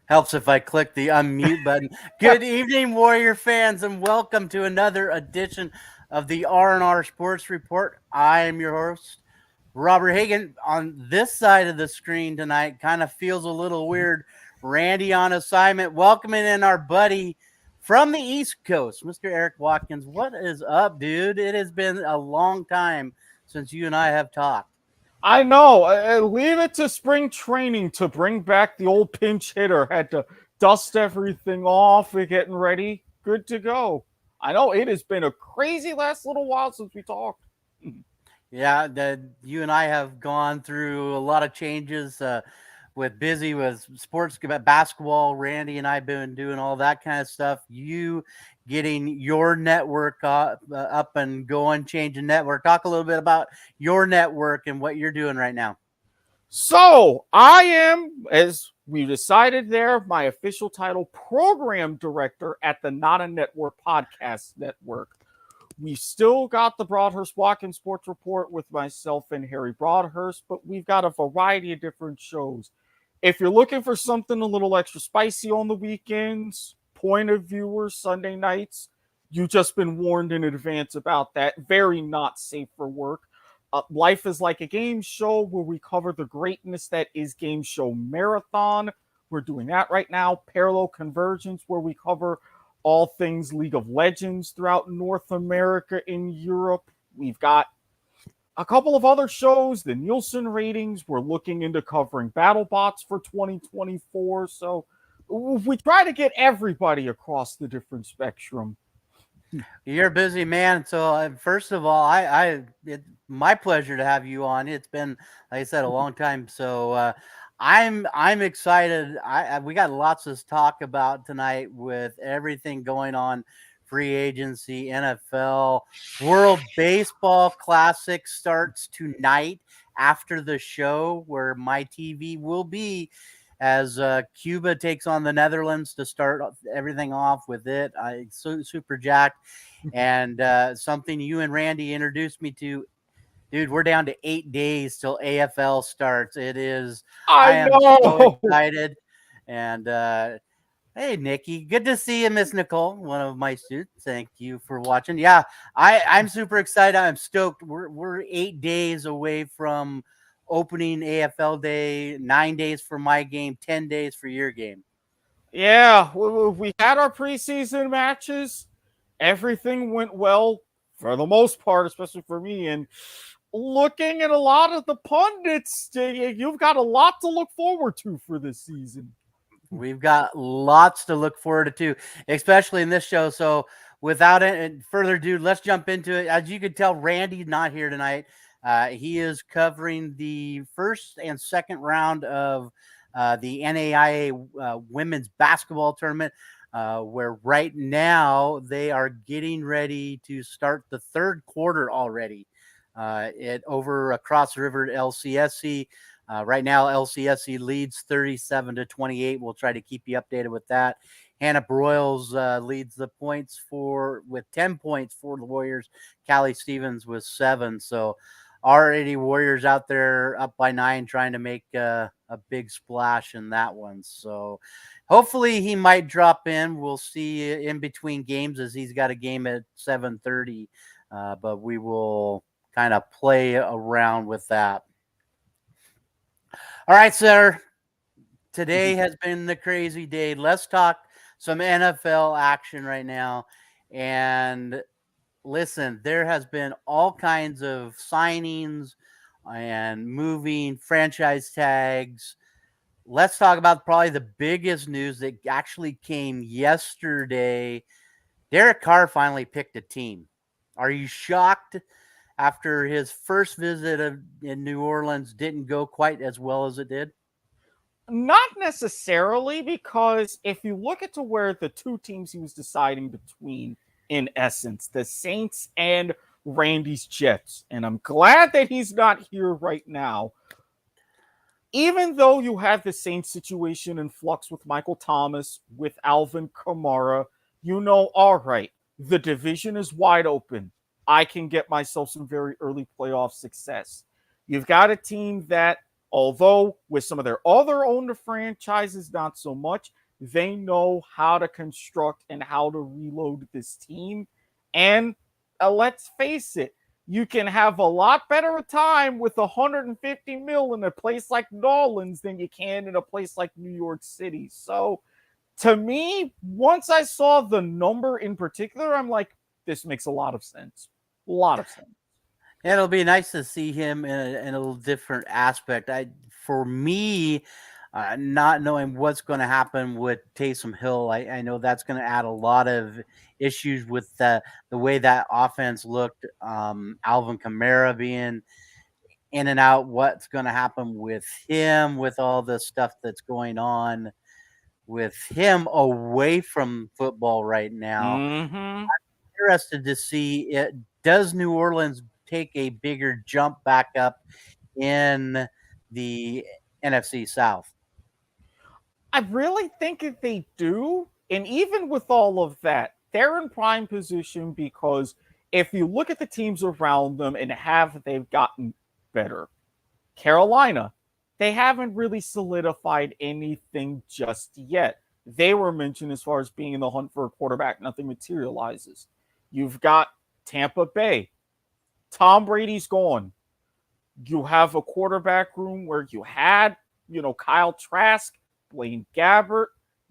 Helps if I click the unmute button. Good evening, Warrior fans, and welcome to another edition of the R&R Sports Report. I am your host, Robert Hagan. On this side of the screen tonight, kind of feels a little weird. Randy on assignment, welcoming in our buddy from the East Coast, Mr. Eric Watkins. What is up, dude? It has been a long time since you and I have talked. I know. Leave it to spring training to bring back the old pinch hitter. Had to dust everything off. We're getting ready. Good to go. I know it has been a crazy last little while since we talked. Yeah, you and I have gone through a lot of changes with sports, basketball. Randy and I have been doing all that kind of stuff. You getting your network up and going, changing network. Talk a little bit about your network and what you're doing right now. So I am, as we decided there, my official title, program director at the Not a Network podcast network. We still got the Broadhurst Watkins Sports Report with myself and Harry Broadhurst, but we've got a variety of different shows. If you're looking for something a little extra spicy on the weekends, point of viewers, Sunday nights, you've just been warned in advance about that. Very not safe for work. Life is Like a Game Show, where we cover the greatness that is Game Show Marathon. We're doing that right now. Parallel Convergence, where we cover all things League of Legends throughout North America and Europe. We've got a couple of other shows, the Nielsen ratings. We're looking into covering BattleBots for 2024. So we try to get everybody across the different spectrum. You're a busy man. So first of all, it's my pleasure to have you on. It's been, like I said, a long time. So I'm excited. We got lots to talk about tonight with everything going on. Free agency, NFL, World Baseball Classic starts tonight after the show, where my TV will be, as Cuba takes on the Netherlands to start everything off with it. Super jacked. And something you and Randy introduced me to. Dude, we're down to 8 days till AFL starts. I am so excited. And hey, Nikki, good to see you, Miss Nicole, one of my students. Thank you for watching. Yeah, I'm super excited. I'm stoked. We're 8 days away from opening AFL day, 9 days for my game, 10 days for your game. Yeah, we had our preseason matches. everything went well for the most part, especially for me. And looking at a lot of the pundits, you've got a lot to look forward to for this season. We've got lots to look forward to, especially in this show. So, without any further ado, let's jump into it. As you can tell, Randy's not here tonight. He is covering the first and second round of the NAIA women's basketball tournament, where right now they are getting ready to start the third quarter already. It over across the river at LCSC. Right now, LCSC leads 37-28. We'll try to keep you updated with that. Hannah Broyles leads the points with 10 points for the Warriors. Callie Stevens with 7. So already Warriors out there up by 9 trying to make a big splash in that one. So hopefully he might drop in. We'll see in between games as he's got a game at 7:30. But we will kind of play around with that. All right, sir. Today has been the crazy day. Let's talk some NFL action right now. And listen, there has been all kinds of signings and moving franchise tags. Let's talk about probably the biggest news that actually came yesterday. Derek Carr finally picked a team. Are you shocked after his first visit in New Orleans didn't go quite as well as it did? Not necessarily, because if you look at to where the two teams he was deciding between, in essence, the Saints and Randy's Jets, and I'm glad that he's not here right now. Even though you have the Saints situation in flux with Michael Thomas, with Alvin Kamara, all right, the division is wide open. I can get myself some very early playoff success. You've got a team that, although with some of their other owned franchises, not so much, they know how to construct and how to reload this team. And let's face it, you can have a lot better time with 150 mil in a place like New Orleans than you can in a place like New York City. So to me, once I saw the number in particular, I'm like, this makes a lot of sense. A lot of sense. It'll be nice to see him in a little different aspect. For me, not knowing what's going to happen with Taysom Hill, I know that's going to add a lot of issues with the way that offense looked. Alvin Kamara being in and out, what's going to happen with him, with all the stuff that's going on with him away from football right now. Mm-hmm. Interested to see it. Does New Orleans take a bigger jump back up in the NFC South? I really think if they do, and even with all of that, they're in prime position because if you look at the teams around them and have they've gotten better. Carolina, they haven't really solidified anything just yet. They were mentioned as far as being in the hunt for a quarterback, nothing materializes. You've got Tampa Bay. Tom Brady's gone. You have a quarterback room where you had, Kyle Trask, Blaine Gabbert.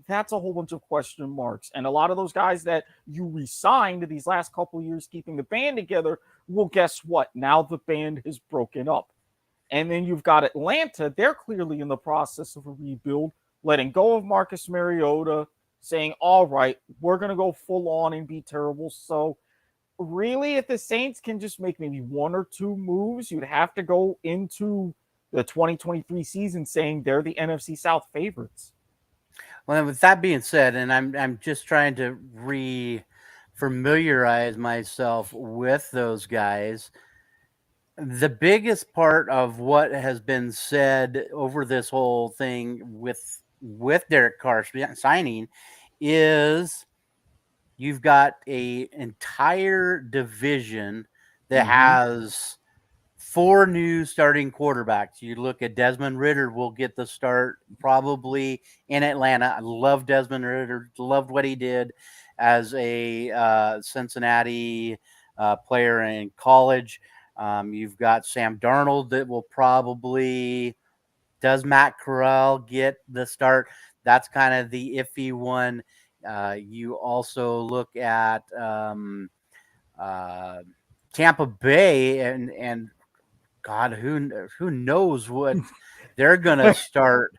That's a whole bunch of question marks. And a lot of those guys that you re-signed these last couple of years keeping the band together, well, guess what? Now the band has broken up. And then you've got Atlanta. They're clearly in the process of a rebuild, letting go of Marcus Mariota, saying, all right, we're going to go full on and be terrible. So really, if the Saints can just make maybe one or two moves, you'd have to go into the 2023 season saying they're the NFC South favorites. Well, with that being said, and I'm just trying to familiarize myself with those guys. The biggest part of what has been said over this whole thing with Derek Carr signing is you've got a entire division that has 4 new starting quarterbacks. You look at Desmond Ridder will get the start probably in Atlanta. I love Desmond Ridder. Loved what he did as a Cincinnati player in college. You've got Sam Darnold that will probably does Matt Corral get the start? That's kind of the iffy one. You also look at uh, Tampa Bay, and God, who knows what they're gonna start.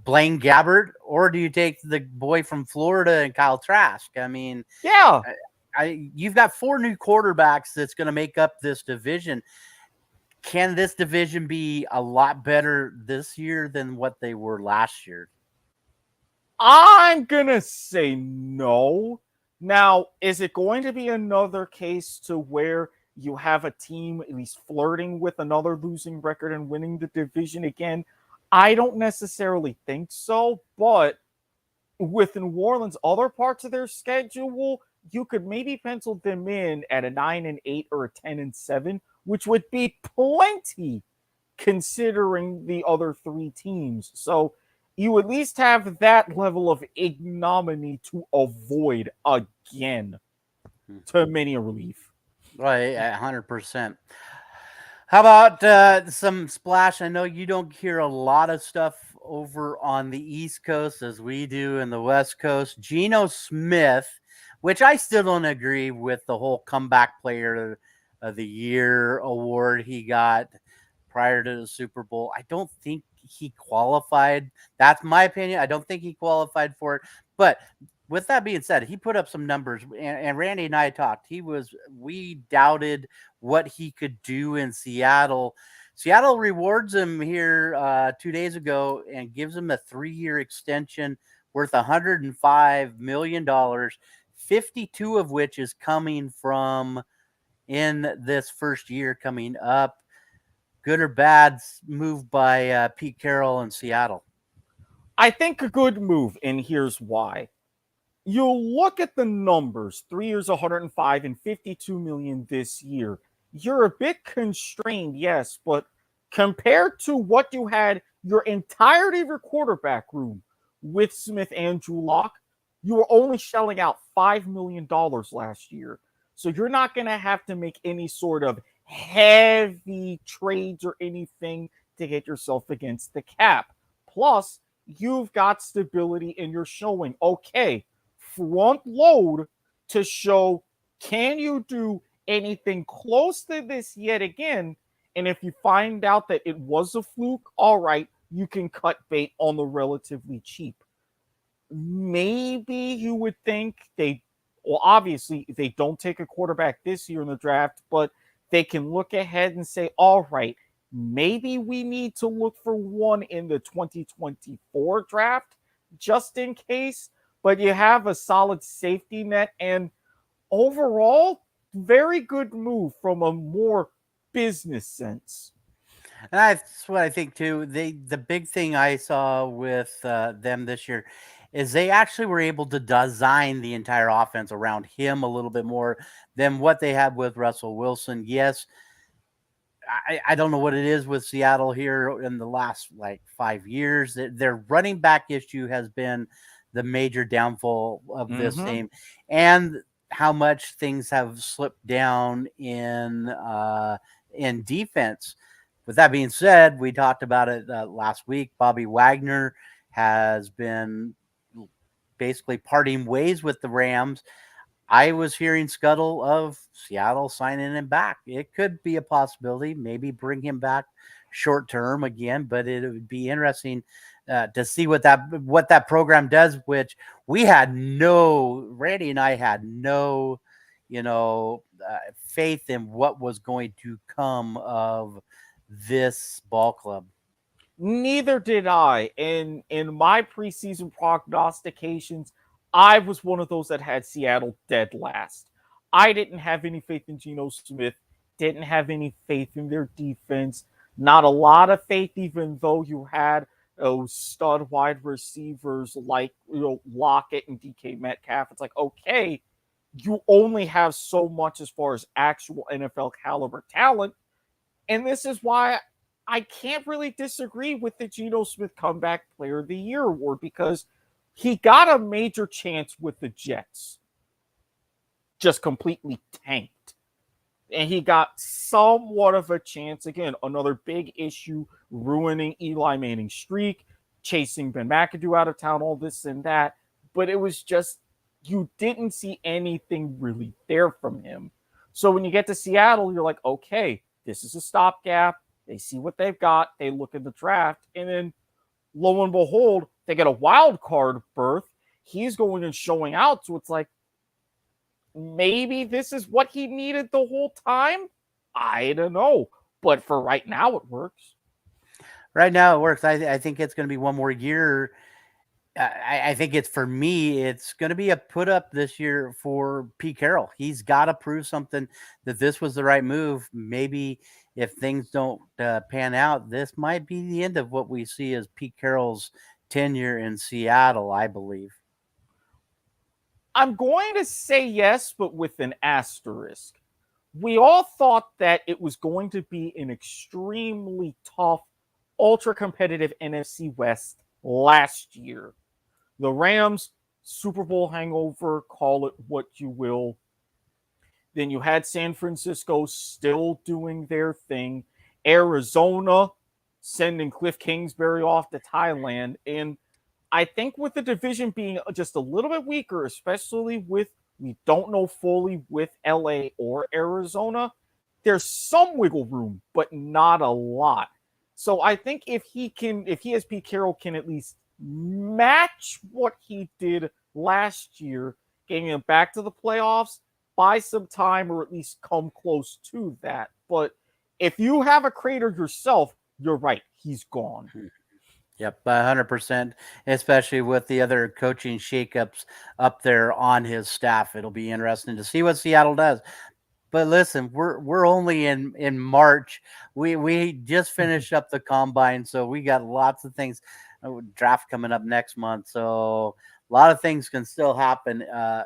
Blaine Gabbert, or do you take the boy from Florida and Kyle Trask? I mean, Yeah. you've got four new quarterbacks that's going to make up this division. Can this division be a lot better this year than what they were last year? I'm going to say no. Now, is it going to be another case to where you have a team at least flirting with another losing record and winning the division again? I don't necessarily think so, but with New Orleans' other parts of their schedule, you could maybe pencil them in at a 9-8 or a 10-7, which would be plenty considering the other three teams. So you at least have that level of ignominy to avoid again to many a relief. Right, 100%. How about some splash? I know you don't hear a lot of stuff over on the East Coast as we do in the West Coast. Geno Smith, which I still don't agree with the whole comeback player of the year award he got prior to the Super Bowl. I don't think he qualified. That's my opinion. I don't think he qualified for it. But with that being said, he put up some numbers, and Randy and I talked. We doubted what he could do in Seattle. Seattle rewards him here 2 days ago and gives him a 3-year extension worth $105 million, 52 of which is coming from in this first year coming up. Good or bad move by Pete Carroll in Seattle? I think a good move, and here's why. You look at the numbers 3 years, 105 and 52 million this year. You're a bit constrained, yes, but compared to what you had your entirety of your quarterback room with Smith and Drew Lock, you were only shelling out $5 million last year. So you're not going to have to make any sort of heavy trades or anything to get yourself against the cap. Plus, you've got stability in your showing. Okay, front load to show, can you do anything close to this yet again? And if you find out that it was a fluke, all right, you can cut bait on the relatively cheap. Maybe you would think well, obviously, they don't take a quarterback this year in the draft, but they can look ahead and say, all right, maybe we need to look for one in the 2024 draft just in case. But you have a solid safety net, and overall, very good move from a more business sense. And that's what I think too. The big thing I saw with them this year is they actually were able to design the entire offense around him a little bit more than what they had with Russell Wilson. Yes, I don't know what it is with Seattle here in the last like 5 years. Their running back issue has been the major downfall of this Mm-hmm. team, and how much things have slipped down in defense. With that being said, we talked about it last week. Bobby Wagner has been basically parting ways with the Rams. I was hearing scuttle of Seattle signing him back. It could be a possibility, maybe bring him back short term again, but it would be interesting to see what that program does. Which Randy and I had no, faith in what was going to come of this ball club. Neither did I. In my preseason prognostications, I was one of those that had Seattle dead last. I didn't have any faith in Geno Smith, didn't have any faith in their defense, not a lot of faith, even though you had those stud wide receivers like Lockett and DK Metcalf. It's like, okay, you only have so much as far as actual NFL caliber talent. And this is why I can't really disagree with the Geno Smith Comeback Player of the Year award, because he got a major chance with the Jets, just completely tanked. And he got somewhat of a chance again, another big issue, ruining Eli Manning's streak, chasing Ben McAdoo out of town, all this and that. but it was just you didn't see anything really there from him. So when you get to Seattle, you're like, okay, this is a stopgap. They see what they've got. They look at the draft, and then lo and behold, they get a wild card berth. He's going and showing out. So it's like, maybe this is what he needed the whole time. I don't know. But for right now, it works. Right now, it works. I think it's going to be one more year. I think it's for me, it's going to be a put up this year for Pete Carroll. He's got to prove something that this was the right move. Maybe if things don't pan out, this might be the end of what we see as Pete Carroll's tenure in Seattle, I believe. I'm going to say yes, but with an asterisk. We all thought that it was going to be an extremely tough, ultra competitive NFC West last year. The Rams, Super Bowl hangover, call it what you will. Then you had San Francisco still doing their thing. Arizona sending Cliff Kingsbury off to Thailand. And I think with the division being just a little bit weaker, especially with we don't know fully with LA or Arizona, there's some wiggle room, but not a lot. So I think if he as Pete Carroll can at least match what he did last year, getting him back to the playoffs, buy some time or at least come close to that. But if you have a crater yourself, you're right. He's gone. Yep, 100%, especially with the other coaching shakeups up there on his staff. It'll be interesting to see what Seattle does. But listen, we're only in March. We just finished up the combine, so we got lots of things. Draft coming up next month, so a lot of things can still happen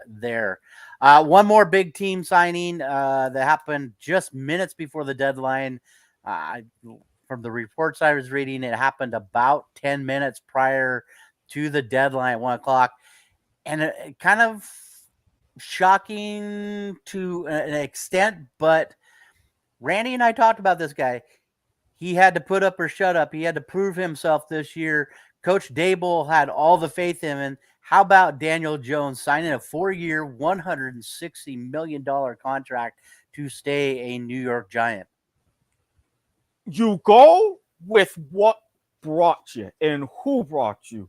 there. One more big team signing that happened just minutes before the deadline. From the reports I was reading, it happened about 10 minutes prior to the deadline at 1 o'clock, and it kind of shocking to an extent, but Randy and I talked about this guy. He had to put up or shut up. He had to prove himself this year. Coach Dable had all the faith in him. And how about Daniel Jones signing a 4-year, $160 million contract to stay a New York Giant? You go with what brought you and who brought you.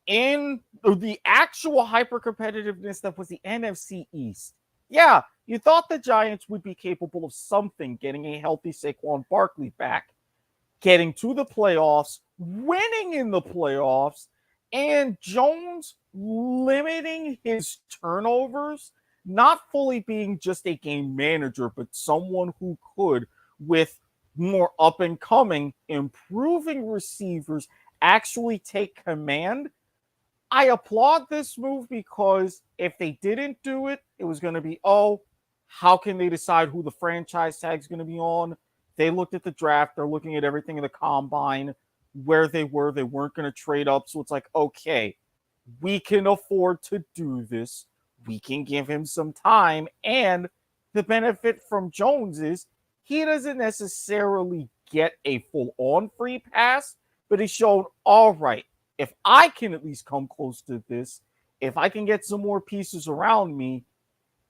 In the actual hyper competitiveness that was the NFC East. Yeah, you thought the Giants would be capable of something, getting a healthy Saquon Barkley back, getting to the playoffs, winning in the playoffs, and Jones limiting his turnovers, not fully being just a game manager, but someone who could, with more up and coming, improving receivers, actually take command. I applaud this move because if they didn't do it, it was going to be, oh, how can they decide who the franchise tag is going to be on? They looked at the draft. They're looking at everything in the combine, where they were. They weren't going to trade up. So it's like, okay, we can afford to do this. We can give him some time. And the benefit from Jones is he doesn't necessarily get a full-on free pass, but he showed, all right, if I can at least come close to this, if I can get some more pieces around me,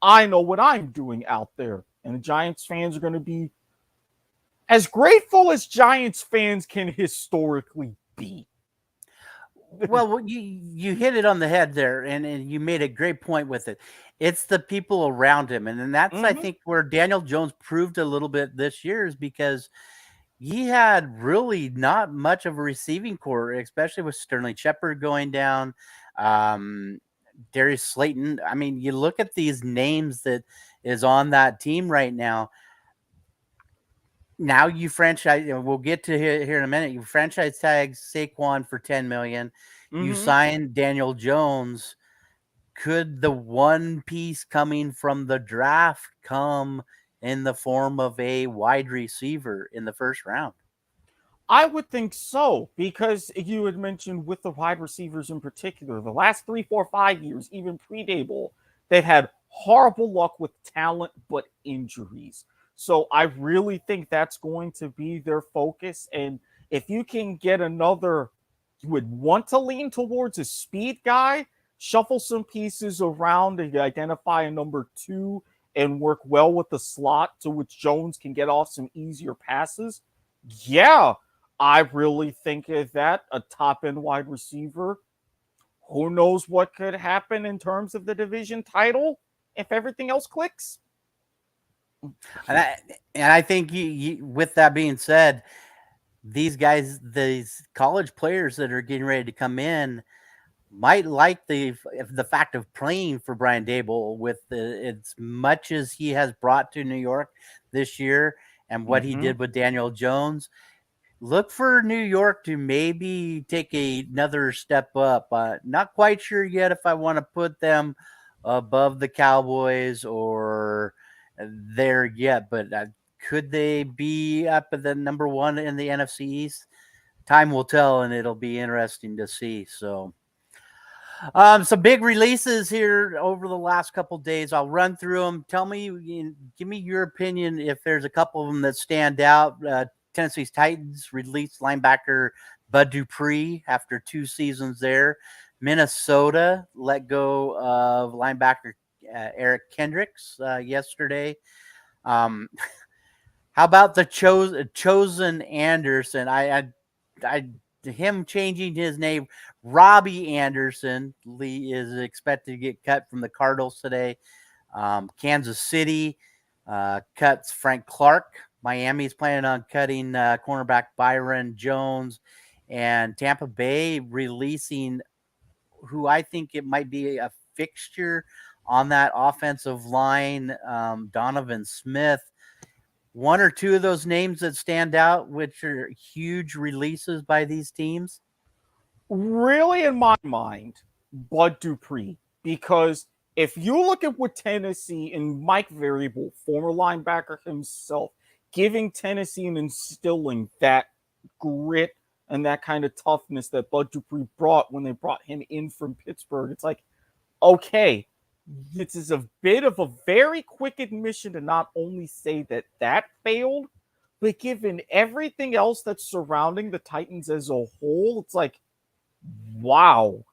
I know what I'm doing out there. And the Giants fans are going to be as grateful as Giants fans can historically be. Well, you hit it on the head there, and you made a great point with it. It's the people around him. And then that's, I think, where Daniel Jones proved a little bit this year is because he had really not much of a receiving core, especially with Sterling Shepard going down, Darius Slayton. I mean, you look at these names that is on that team right now. Now you franchise, we'll get to here in a minute. You franchise tag Saquon for $10 million. You sign Daniel Jones. Could the one piece coming from the draft come in the form of a wide receiver in the first round? I would think so, because you had mentioned with the wide receivers in particular, the last 3, 4, 5 years, even pre-Dable, they've had horrible luck with talent, but injuries. So I really think that's going to be their focus. And if you can get another, you would want to lean towards a speed guy shuffle some pieces around to identify a number two and work well with the slot to which Jones can get off some easier passes, yeah, I really think of that a top end wide receiver. Who knows what could happen in terms of the division title if everything else clicks? And I think with that being said, these guys, these college players that are getting ready to come in, might like the fact of playing for Brian Dable with as much as he has brought to New York this year and what he Mm-hmm. did with Daniel Jones. Look for New York to maybe take another step up. Not quite sure yet if I want to put them above the Cowboys or there yet, but could they be up at the number one in the NFC East? Time will tell, and it'll be interesting to see. So, some big releases here over the last couple days. I'll run through them. Tell me, give me your opinion if there's a couple of them that stand out. Tennessee's Titans released linebacker Bud Dupree after 2 seasons there. Minnesota let go of linebacker Eric Kendricks yesterday. Um, how about the chosen Anderson? I him changing his name. Robbie Anderson Lee is expected to get cut from the Cardinals today. Kansas City cuts Frank Clark. Miami is planning on cutting cornerback Byron Jones, and Tampa Bay releasing who I think it might be a fixture on that offensive line, Donovan Smith. One or two of those names that stand out, which are huge releases by these teams? Really, in my mind, Bud Dupree. Because if you look at what Tennessee and Mike Variable, former linebacker himself, giving Tennessee and instilling that grit and that kind of toughness that Bud Dupree brought when they brought him in from Pittsburgh, it's like, okay, this is a bit of a very quick admission to not only say that that failed, but given everything else that's surrounding the Titans as a whole, it's like, wow,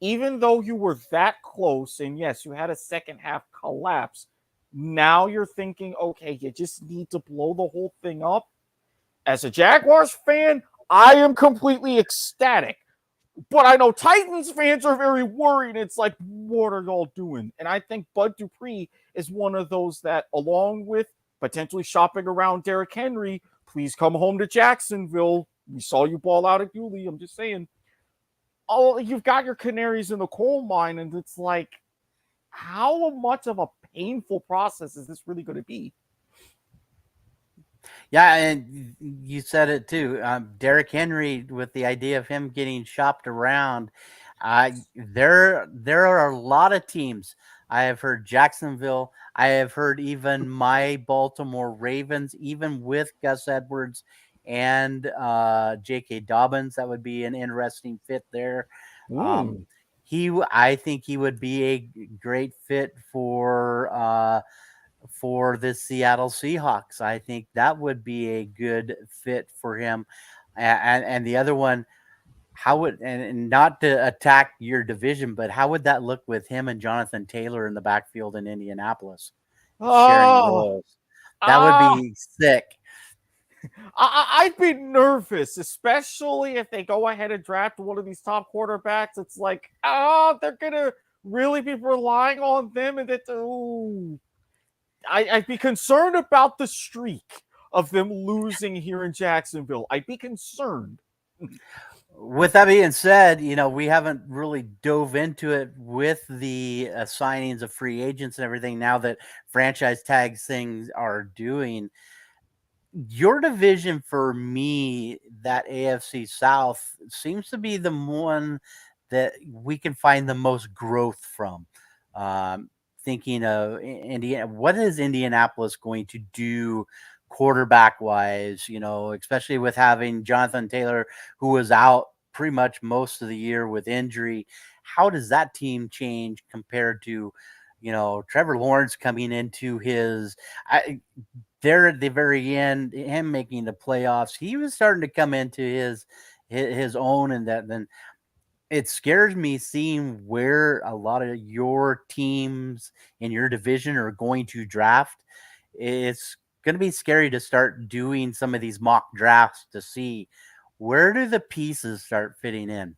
even though you were that close, and yes, you had a second half collapse, now you're thinking, okay, you just need to blow the whole thing up. As a Jaguars fan, I am completely ecstatic. But I know Titans fans are very worried. It's like, what are y'all doing? And I think Bud Dupree is one of those that, along with potentially shopping around Derrick Henry, please come home to Jacksonville. We saw you ball out at Yulee. I'm just saying, oh, you've got your canaries in the coal mine, and it's like, how much of a painful process is this really going to be? Yeah, and you said it too. Derrick Henry, with the idea of him getting shopped around, there are a lot of teams. I have heard Jacksonville. I have heard even my Baltimore Ravens, even with Gus Edwards and J.K. Dobbins. That would be an interesting fit there. Um, Ooh. I think he would be a great fit for the Seattle Seahawks. I think that would be a good fit for him. And the other one, how would and not to attack your division, but how would that look with him and Jonathan Taylor in the backfield in Indianapolis, sharing Oh, roles? That would ah, be sick. I'd be nervous, especially if they go ahead and draft one of these top quarterbacks. It's like, oh, they're gonna really be relying on them, and that, ooh, I'd be concerned about the streak of them losing here in Jacksonville. I'd be concerned. With that being said, we haven't really dove into it with the signings of free agents and everything now that franchise tags things are doing. Your division for me, that AFC South, seems to be the one that we can find the most growth from. Um, Thinking of Indiana, what is Indianapolis going to do quarterback wise? Especially with having Jonathan Taylor, who was out pretty much most of the year with injury. How does that team change compared to, Trevor Lawrence coming into his? There at the very end, him making the playoffs, he was starting to come into his own, and that then It scares me seeing where a lot of your teams in your division are going to draft. It's going to be scary to start doing some of these mock drafts to see where do the pieces start fitting in.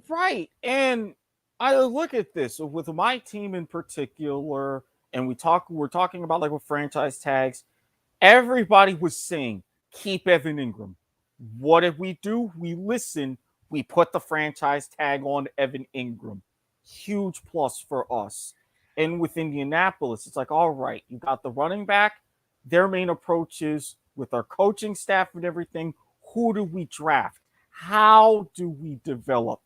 Right. And I look at this with my team in particular, and we're talking about like with franchise tags. Everybody was saying, keep Evan Ingram. What did we do? We listened. We put the franchise tag on Evan Ingram. Huge plus for us. And with Indianapolis, it's like, all right, you got the running back. Their main approach is with our coaching staff and everything, who do we draft? How do we develop?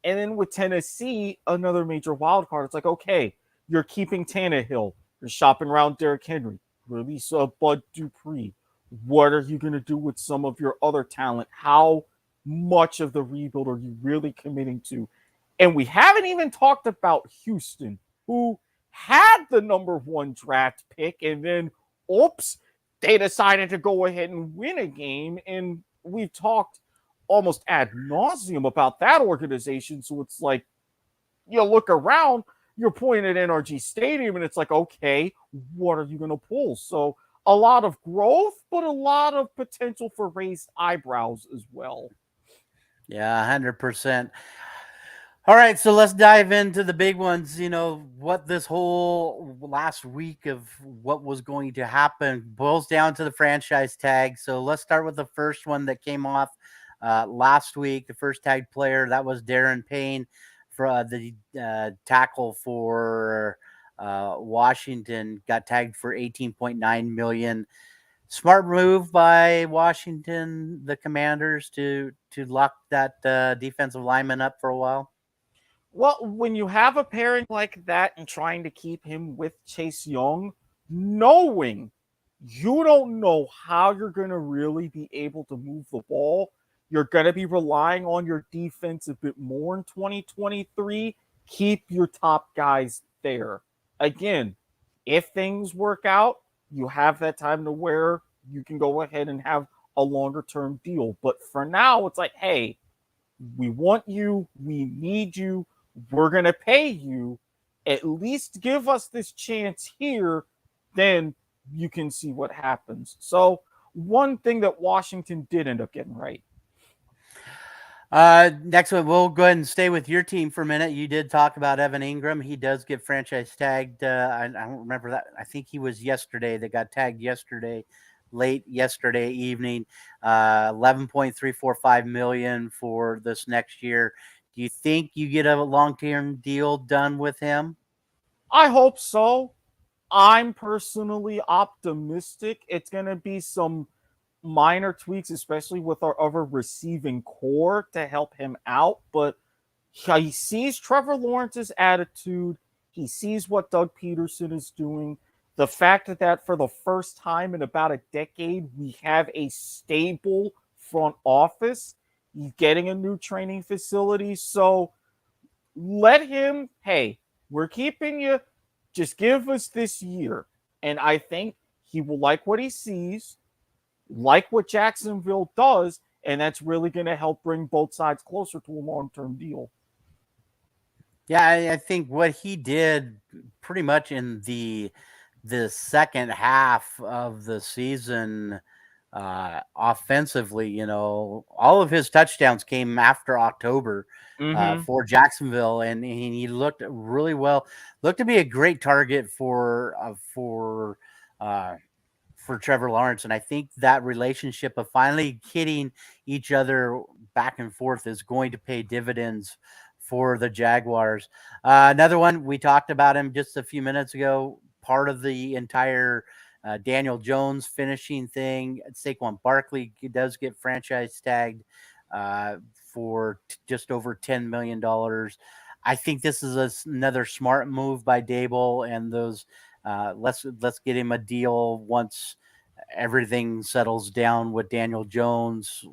And then with Tennessee, another major wild card. It's like, okay, you're keeping Tannehill. You're shopping around Derrick Henry. Release Bud Dupree. What are you going to do with some of your other talent? How much of the rebuild are you really committing to? And we haven't even talked about Houston, who had the number one draft pick, and then, oops, they decided to go ahead and win a game. And we've talked almost ad nauseum about that organization. So it's like, you look around, you're pointing at NRG Stadium, and it's like, okay, what are you going to pull? So a lot of growth, but a lot of potential for raised eyebrows as well. Yeah, 100%. All right, so let's dive into the big ones. You know, what this whole last week of what was going to happen boils down to the franchise tag. So let's start with the first one that came off last week. The first tag player, that was Darren Payne for the tackle for Washington, got tagged for 18.9 million. Smart move by Washington, the Commanders, to lock that defensive lineman up for a while. Well, when you have a pairing like that and trying to keep him with Chase Young, knowing you don't know how you're going to really be able to move the ball, you're going to be relying on your defense a bit more in 2023. Keep your top guys there. Again, if things work out, you have that time to where you can go ahead and have a longer term deal. But for now, it's like, hey, we want you, we need you, we're going to pay you. At least give us this chance here, then you can see what happens. So, one thing that Washington did end up getting right. Next one, we'll go ahead and stay with your team for a minute. You did talk about Evan Ingram. He does get franchise tagged. I don't remember that. I think he was yesterday that got tagged yesterday, late yesterday evening. 11.345 million for this next year. Do you think you get a long-term deal done with him? I hope so. I'm personally optimistic. It's going to be some minor tweaks, especially with our other receiving core to help him out. But he sees Trevor Lawrence's attitude. He sees what Doug Peterson is doing. The fact that for the first time in about a decade, we have a stable front office. He's getting a new training facility. So let him, hey, we're keeping you. Just give us this year. And I think he will like what he sees, like what Jacksonville does, and that's really going to help bring both sides closer to a long-term deal. Yeah, I think what he did pretty much in the second half of the season offensively, all of his touchdowns came after October Mm-hmm. for Jacksonville, and he looked really well. Looked to be a great target uh, for Trevor Lawrence, and I think that relationship of finally hitting each other back and forth is going to pay dividends for the Jaguars. Another one, we talked about him just a few minutes ago. Part of the entire Daniel Jones finishing thing. Saquon Barkley does get franchise tagged for just over $10 million. I think this is another smart move by Dable and those. Let's get him a deal once everything settles down with Daniel Jones.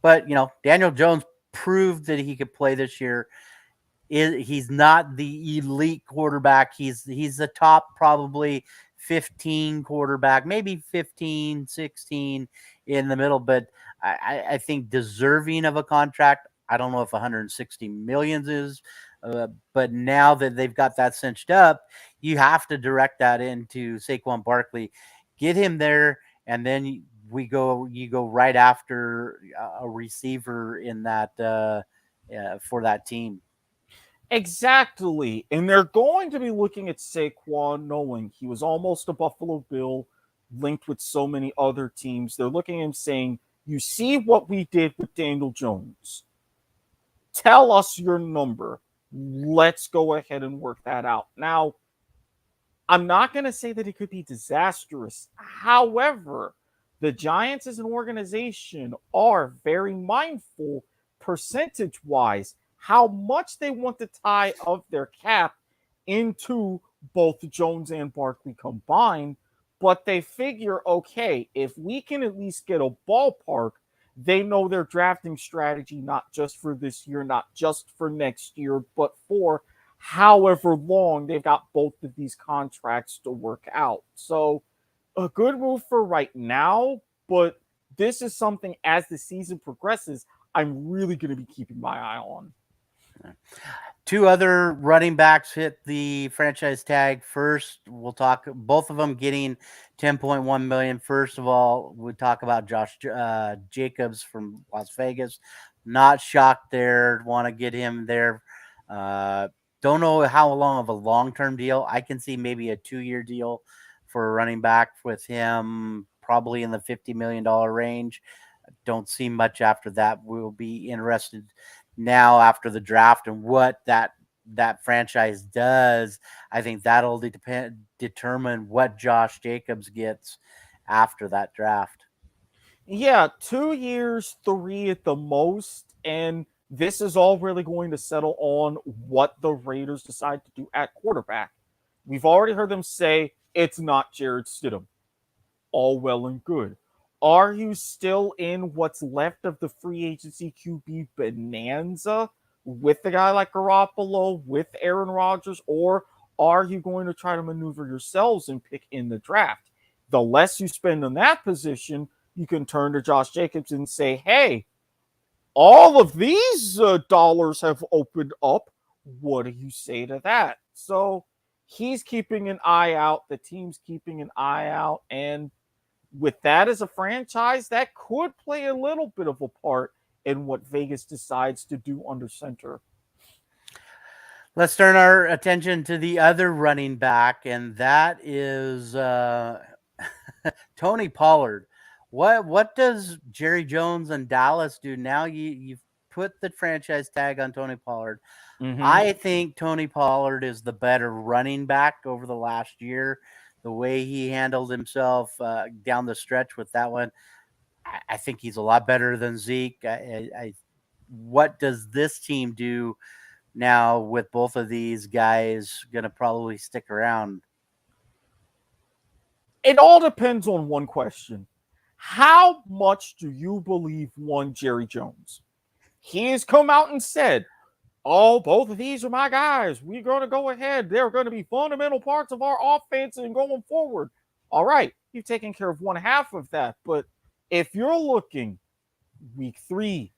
But Daniel Jones proved that he could play this year. He's not the elite quarterback. He's the top probably 15 quarterback, maybe 15, 16 in the middle, but I think deserving of a contract. I don't know if 160 millions is, but now that they've got that cinched up, you have to direct that into Saquon Barkley, get him there, and then you go right after a receiver in that for that team. Exactly. And they're going to be looking at Saquon knowing he was almost a Buffalo Bill linked with so many other teams. They're looking at him saying, you see what we did with Daniel Jones. Tell us your number. Let's go ahead and work that out. Now, I'm not going to say that it could be disastrous. However, the Giants as an organization are very mindful, percentage wise, how much they want to tie of their cap into both Jones and Barkley combined. But they figure, okay, if we can at least get a ballpark, they know their drafting strategy, not just for this year, not just for next year, but for however long they've got both of these contracts to work out. So a good move for right now, but this is something as the season progresses, I'm really going to be keeping my eye on. Two other running backs hit the franchise tag first. We'll talk both of them getting 10.1 million. First of all, we talk about Josh Jacobs from Las Vegas. Not shocked there. Want to get him there. Uh, don't know how long of a long-term deal. I can see maybe a 2-year deal for a running back with him, probably in the $50 million range. Don't see much after that. We'll be interested now after the draft and what that franchise does. I think that'll determine what Josh Jacobs gets after that draft. Yeah, 2 years, three at the most. And this is all really going to settle on what the Raiders decide to do at quarterback. We've already heard them say it's not Jared Stidham. All well and good. Are you still in what's left of the free agency QB bonanza with a guy like Garoppolo, with Aaron Rodgers, or are you going to try to maneuver yourselves and pick in the draft? The less you spend on that position, you can turn to Josh Jacobs and say, hey, all of these dollars have opened up. What do you say to that? So he's keeping an eye out. The team's keeping an eye out. And with that as a franchise, that could play a little bit of a part in what Vegas decides to do under center. Let's turn our attention to the other running back, and that is Tony Pollard. What does Jerry Jones and Dallas do now? You've put the franchise tag on Tony Pollard. Mm-hmm. I think Tony Pollard is the better running back over the last year. The way he handled himself down the stretch with that one, I think he's a lot better than Zeke. What does this team do now with both of these guys going to probably stick around? It all depends on one question. How much do you believe one Jerry Jones? He has come out and said, oh, both of these are my guys. We're going to go ahead. They're going to be fundamental parts of our offense and going forward. All right, you've taken care of one half of that. But if you're looking week 3,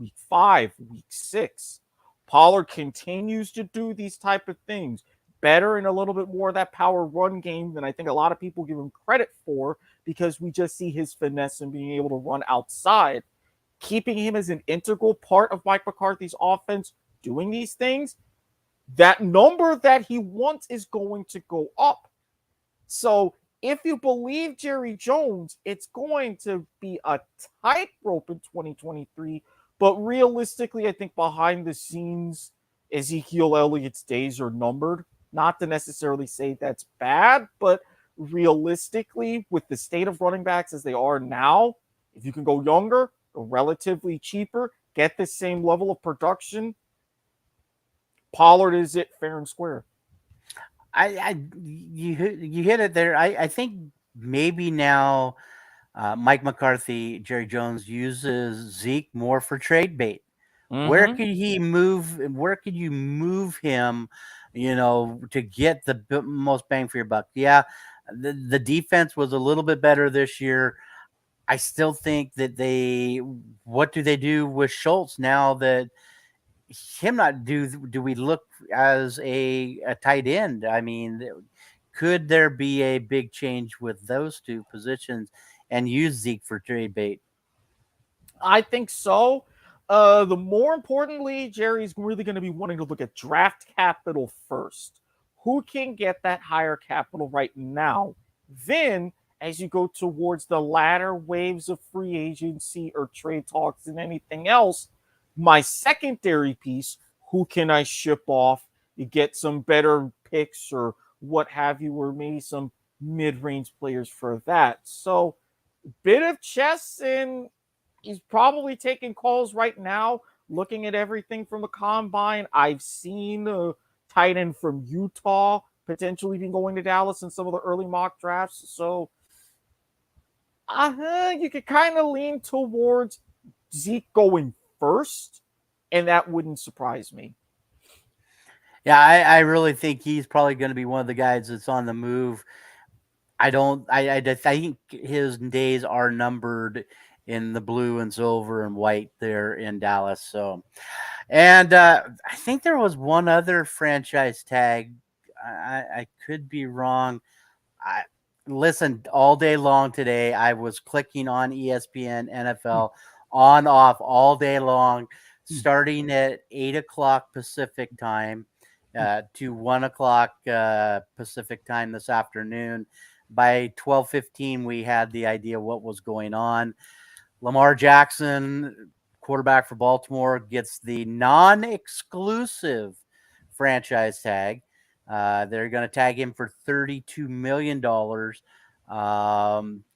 week 5, week 6, Pollard continues to do these type of things better and a little bit more of that power run game than I think a lot of people give him credit for, because we just see his finesse and being able to run outside. Keeping him as an integral part of Mike McCarthy's offense doing these things, that number that he wants is going to go up. So if you believe Jerry Jones, it's going to be a tightrope in 2023. But realistically, I think behind the scenes, Ezekiel Elliott's days are numbered. Not to necessarily say that's bad, but realistically, with the state of running backs as they are now, if you can go younger, go relatively cheaper, get the same level of production, Pollard is it fair and square. You hit it there. I think maybe now Mike McCarthy, Jerry Jones uses Zeke more for trade bait. Where Mm-hmm. could he move? Where could you move him? To get the most bang for your buck. Yeah, the defense was a little bit better this year. I still think that what do they do with Schultz now that him not do we look as a tight end? I mean, could there be a big change with those two positions and use Zeke for trade bait? I think so. The more importantly, Jerry's really going to be wanting to look at draft capital first. Who can get that higher capital right now? Then, as you go towards the latter waves of free agency or trade talks and anything else, my secondary piece, who can I ship off? You get some better picks or what have you, or maybe some mid-range players for that. So, bit of chess, and he's probably taking calls right now, looking at everything from the combine. I've seen a tight end from Utah potentially been going to Dallas in some of the early mock drafts. So you could kind of lean towards Zeke going first, and that wouldn't surprise me. Yeah, I really think he's probably going to be one of the guys that's on the move. I don't. I think his days are numbered in the blue and silver and white there in Dallas. So, and I think there was one other franchise tag. I could be wrong. I listened all day long today. I was clicking on ESPN NFL on off all day long, starting at 8 o'clock Pacific time to 1 o'clock Pacific time this afternoon. By 12:15, we had the idea what was going on. Lamar Jackson, quarterback for Baltimore, gets the non-exclusive franchise tag. They're going to tag him for $32 million.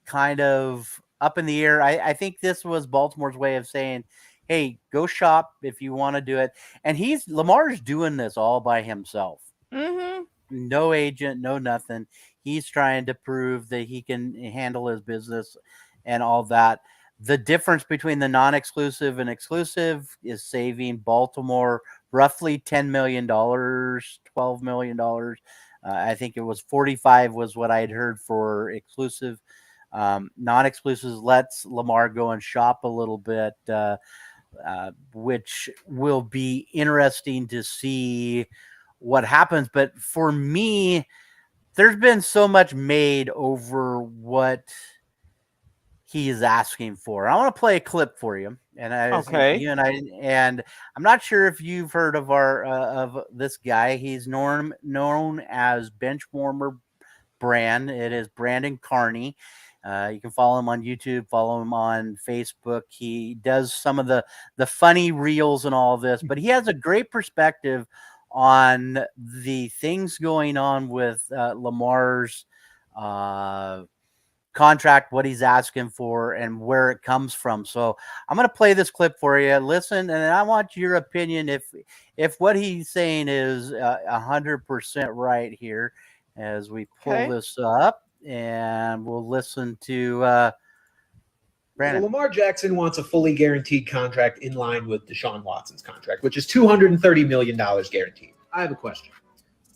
Kind of up in the air. I think this was Baltimore's way of saying, "Hey, go shop if you want to do it." And Lamar's doing this all by himself. Mm-hmm. No agent, no nothing. He's trying to prove that he can handle his business and all that. The difference between the non-exclusive and exclusive is saving Baltimore roughly $10 million, $12 million. I think it was 45 was what I had heard for exclusive. Non-exclusives lets Lamar go and shop a little bit, which will be interesting to see what happens. But for me, there's been so much made over what he is asking for. I want to play a clip for you, and Okay. you and I'm not sure if you've heard of our of this guy. He's known as Benchwarmer Brand. It is Brandon Carney. You can follow him on YouTube, follow him on Facebook. He does some of the funny reels and all this, but he has a great perspective on the things going on with Lamar's contract, what he's asking for, and where it comes from. So I'm going to play this clip for you. Listen, and I want your opinion if what he's saying is 100% right here. As we pull Okay. this up, and we'll listen to Brandon. Well, Lamar Jackson wants a fully guaranteed contract in line with Deshaun Watson's contract, which is $230 million guaranteed. I have a question.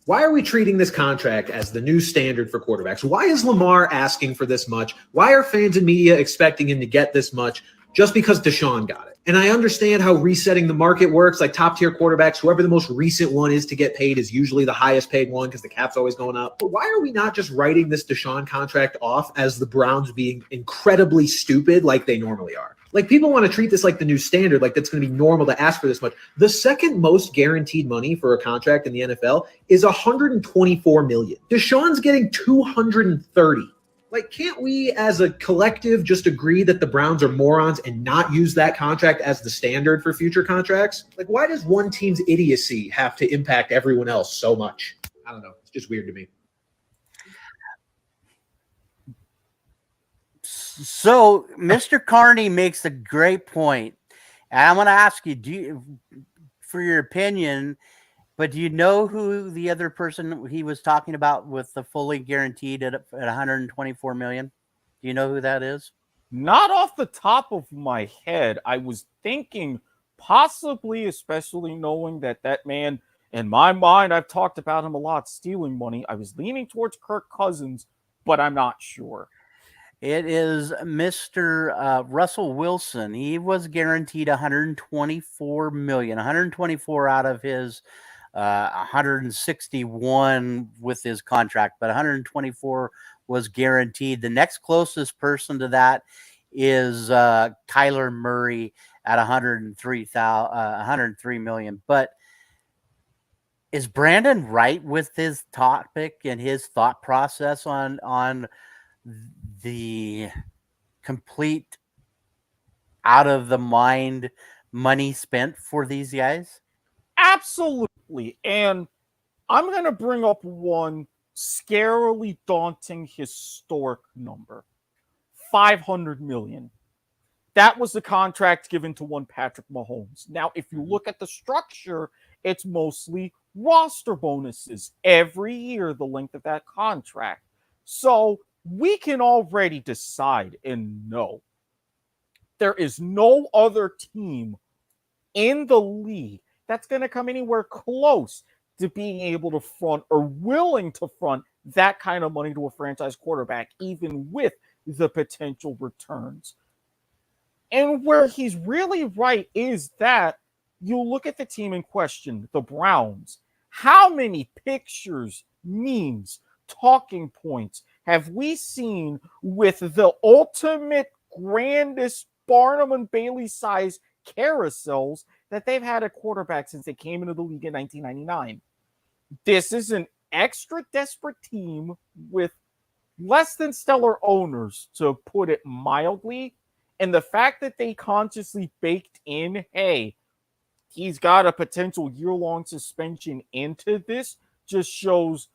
Why are we treating this contract as the new standard for quarterbacks? Why is Lamar asking for this much? Why are fans and media expecting him to get this much just because Deshaun got it? And I understand how resetting the market works, like top tier quarterbacks, whoever the most recent one is to get paid is usually the highest paid one because the cap's always going up. But why are we not just writing this Deshaun contract off as the Browns being incredibly stupid like they normally are? Like, people want to treat this like the new standard, like that's going to be normal to ask for this much. The second most guaranteed money for a contract in the NFL is $124 million. Deshaun's getting $230. Like, can't we as a collective just agree that the Browns are morons and not use that contract as the standard for future contracts? Like, why does one team's idiocy have to impact everyone else so much? I don't know. It's just weird to me. So Mr. Carney makes a great point, and I'm going to ask you, for your opinion, but do you know who the other person he was talking about with the fully guaranteed at 124 million? Do you know who that is? Not off the top of my head. I was thinking possibly, especially knowing that man, in my mind, I've talked about him a lot, stealing money. I was leaning towards Kirk Cousins, but I'm not sure. It is Mr. Russell Wilson. He was guaranteed 124 million, 124 out of his 161 with his contract, but 124 was guaranteed. The next closest person to that is Kyler Murray at 103 million. But is Brandon right with his topic and his thought process on the complete out of the mind money spent for these guys? Absolutely. And I'm going to bring up one scarily daunting historic number. 500 million. That was the contract given to one Patrick Mahomes. Now, if you look at the structure, it's mostly roster bonuses every year, the length of that contract. So we can already decide and know there is no other team in the league that's going to come anywhere close to being able to front or willing to front that kind of money to a franchise quarterback, even with the potential returns. And where he's really right is that you look at the team in question, the Browns. How many pictures, memes, talking points have we seen with the ultimate grandest Barnum and Bailey size carousels that they've had at quarterback since they came into the league in 1999? This is an extra desperate team with less than stellar owners, to put it mildly. And the fact that they consciously baked in, hey, he's got a potential year-long suspension into this, just shows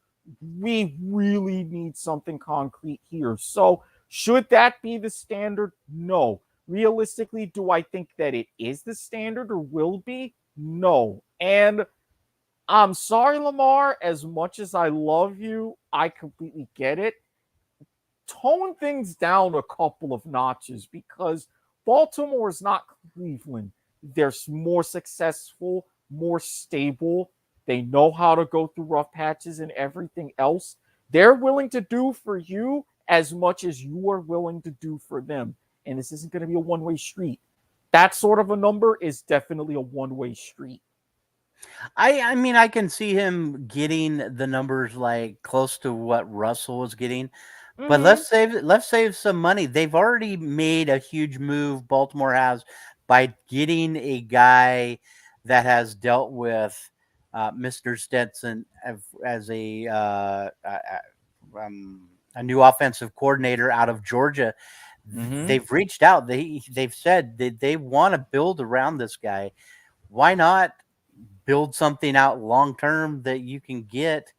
we really need something concrete here. So should that be the standard? No. Realistically, do I think that it is the standard or will be? No. And I'm sorry, Lamar, as much as I love you, I completely get it. Tone things down a couple of notches, because Baltimore is not Cleveland. They're more successful, more stable. They know how to go through rough patches and everything else. They're willing to do for you as much as you are willing to do for them. And this isn't going to be a one-way street. That sort of a number is definitely a one-way street. I mean, I can see him getting the numbers like close to what Russell was getting, but let's save some money. They've already made a huge move. Baltimore has, by getting a guy that has dealt with Mr. Stetson as a new offensive coordinator out of Georgia. They've reached out. They've said that they want to build around this guy. Why not build something out long term that you can get,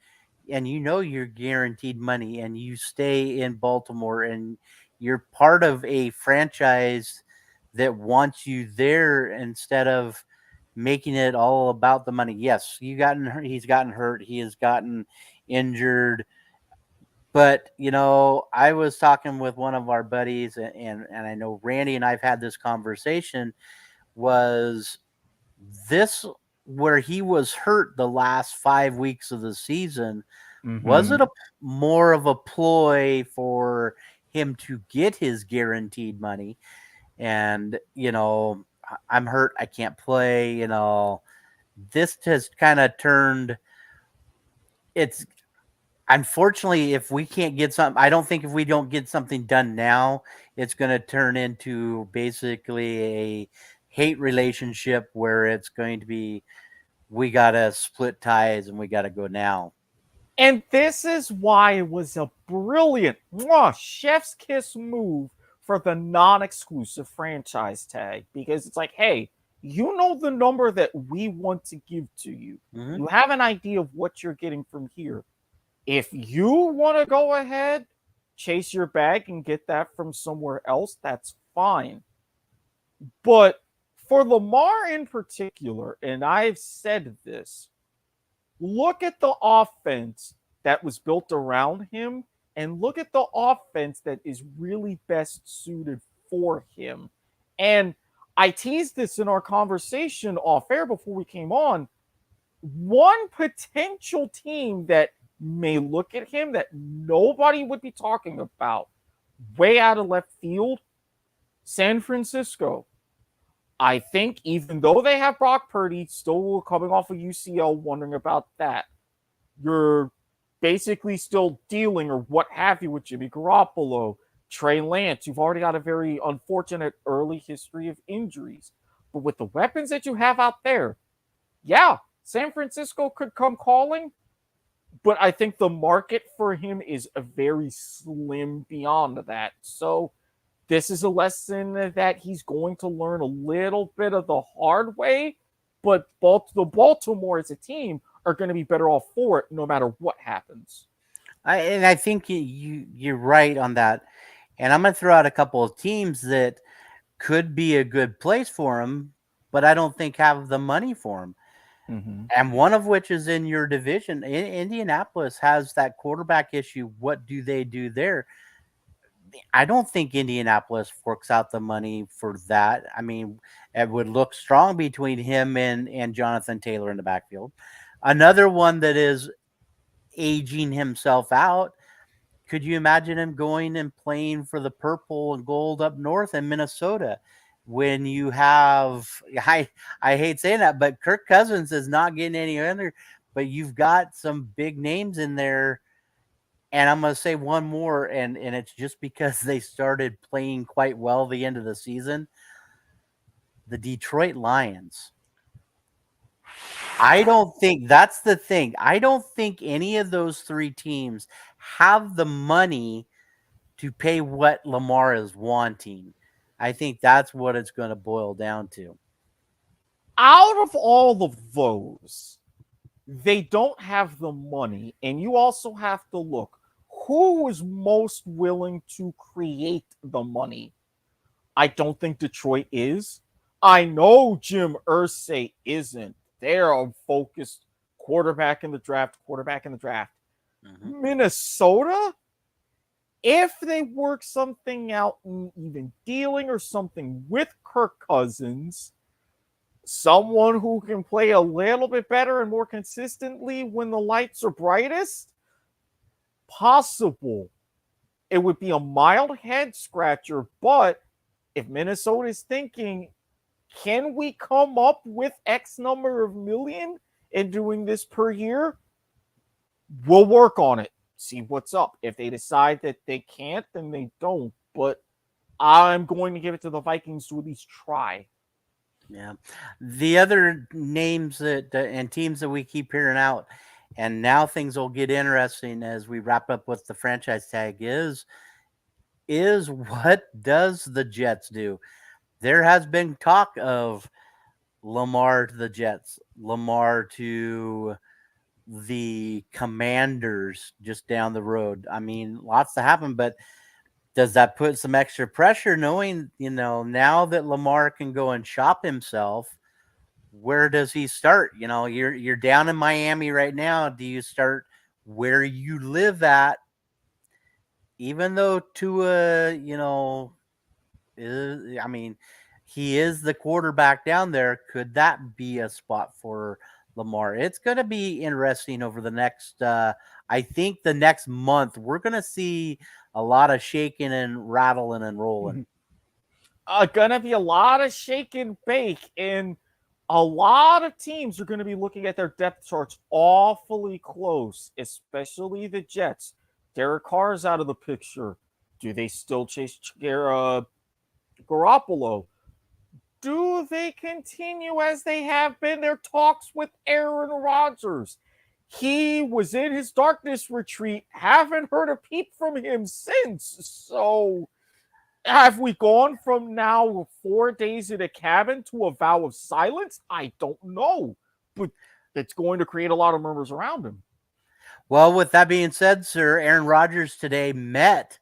and you're guaranteed money, and you stay in Baltimore, and you're part of a franchise that wants you there instead of making it all about the money. Yes, he's gotten hurt, he has gotten injured, but I was talking with one of our buddies, and I know Randy and I've had this conversation. Was this where he was hurt the last 5 weeks of the season? Was it more of a ploy for him to get his guaranteed money? And I'm hurt, I can't play. This has kind of turned. It's unfortunately, if we can't get something, I don't think if we don't get something done now, it's going to turn into basically a hate relationship where it's going to be, we got to split ties and we got to go now. And this is why it was a brilliant chef's kiss move for the non-exclusive franchise tag, because it's like, hey, you know the number that we want to give to you. You have an idea of what you're getting from here. If you want to go ahead, chase your bag and get that from somewhere else, that's fine. But for Lamar in particular, and I've said this, look at the offense that was built around him and look at the offense that is really best suited for him. And I teased this in our conversation off air before we came on. One potential team that may look at him that nobody would be talking about way out of left field, San Francisco. I think even though they have Brock Purdy still coming off of UCL, wondering about that, you're basically still dealing or what have you with Jimmy Garoppolo, Trey Lance. You've already got a very unfortunate early history of injuries. But with the weapons that you have out there, yeah, San Francisco could come calling, but I think the market for him is a very slim beyond that. So this is a lesson that he's going to learn a little bit of the hard way, but the Baltimore as a team are going to be better off for it no matter what happens. I think you're right on that. And I'm going to throw out a couple of teams that could be a good place for him, but I don't think have the money for him. Mm-hmm. And one of which is in your division. Indianapolis has that quarterback issue. What do they do there? I don't think Indianapolis forks out the money for that. I mean, it would look strong between him and Jonathan Taylor in the backfield. Another one that is aging himself out. Could you imagine him going and playing for the purple and gold up north in Minnesota? When you have, I hate saying that, but Kirk Cousins is not getting any under, but you've got some big names in there. And I'm going to say one more, and it's just because they started playing quite well the end of the season. The Detroit Lions. I don't think that's the thing. I don't think any of those three teams have the money to pay what Lamar is wanting. I think that's what it's going to boil down to. Out of all of those, they don't have the money, and you also have to look who is most willing to create the money. I don't think Detroit is. I know Jim Irsay isn't. They're a focused quarterback in the draft. Mm-hmm. Minnesota, if they work something out, even dealing or something with Kirk Cousins, someone who can play a little bit better and more consistently when the lights are brightest, possible. It would be a mild head scratcher, but if Minnesota is thinking, can we come up with X number of million in doing this per year? We'll work on it. See what's up. If they decide that they can't, then they don't. But I'm going to give it to the Vikings to at least try. Yeah. The other names that and teams that we keep hearing out, and now things will get interesting as we wrap up with the franchise tag is what does the Jets do? There has been talk of Lamar to the Jets, Lamar to the Commanders just down the road. I mean, lots to happen, but does that put some extra pressure knowing, now that Lamar can go and shop himself, where does he start? You're down in Miami right now. Do you start where you live at? Even though Tua, he is the quarterback down there. Could that be a spot for Lamar? It's going to be interesting over the next, I think the next month, we're going to see a lot of shaking and rattling and rolling. Going to be a lot of shake and bake, and a lot of teams are going to be looking at their depth charts awfully close, especially the Jets. Derek Carr's out of the picture. Do they still chase Garoppolo? Do they continue as they have been their talks with Aaron Rodgers? He was in his darkness retreat. Haven't heard a peep from him since. So have we gone from now 4 days in a cabin to a vow of silence? I don't know. But it's going to create a lot of murmurs around him. Well, with that being said, sir, Aaron Rodgers today met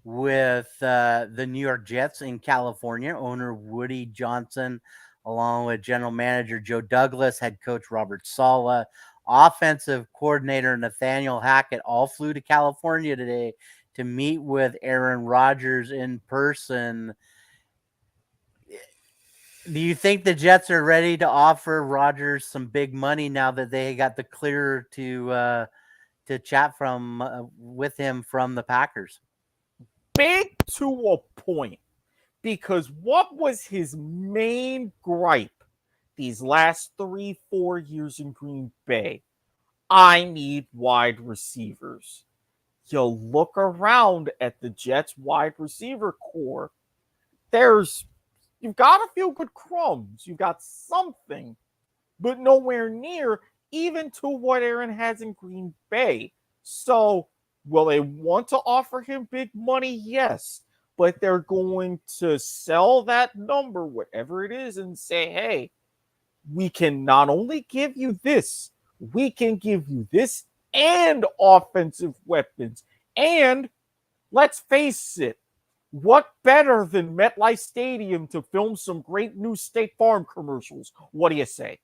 with the New York Jets in California, owner Woody Johnson, along with general manager Joe Douglas, head coach Robert Saleh, offensive coordinator Nathaniel Hackett, all flew to California today to meet with Aaron Rodgers in person. Do you think the Jets are ready to offer Rodgers some big money now that they got the clear to chat with him from the Packers? Big to a point, because what was his main gripe these last 3-4 years in Green Bay? I need wide receivers. You look around at the Jets wide receiver core, you've got a few good crumbs. You've got something, but nowhere near even to what Aaron has in Green Bay. So, will they want to offer him big money? Yes. But they're going to sell that number, whatever it is, and say, hey, we can not only give you this, we can give you this and offensive weapons. And let's face it, what better than MetLife Stadium to film some great new State Farm commercials? What do you say?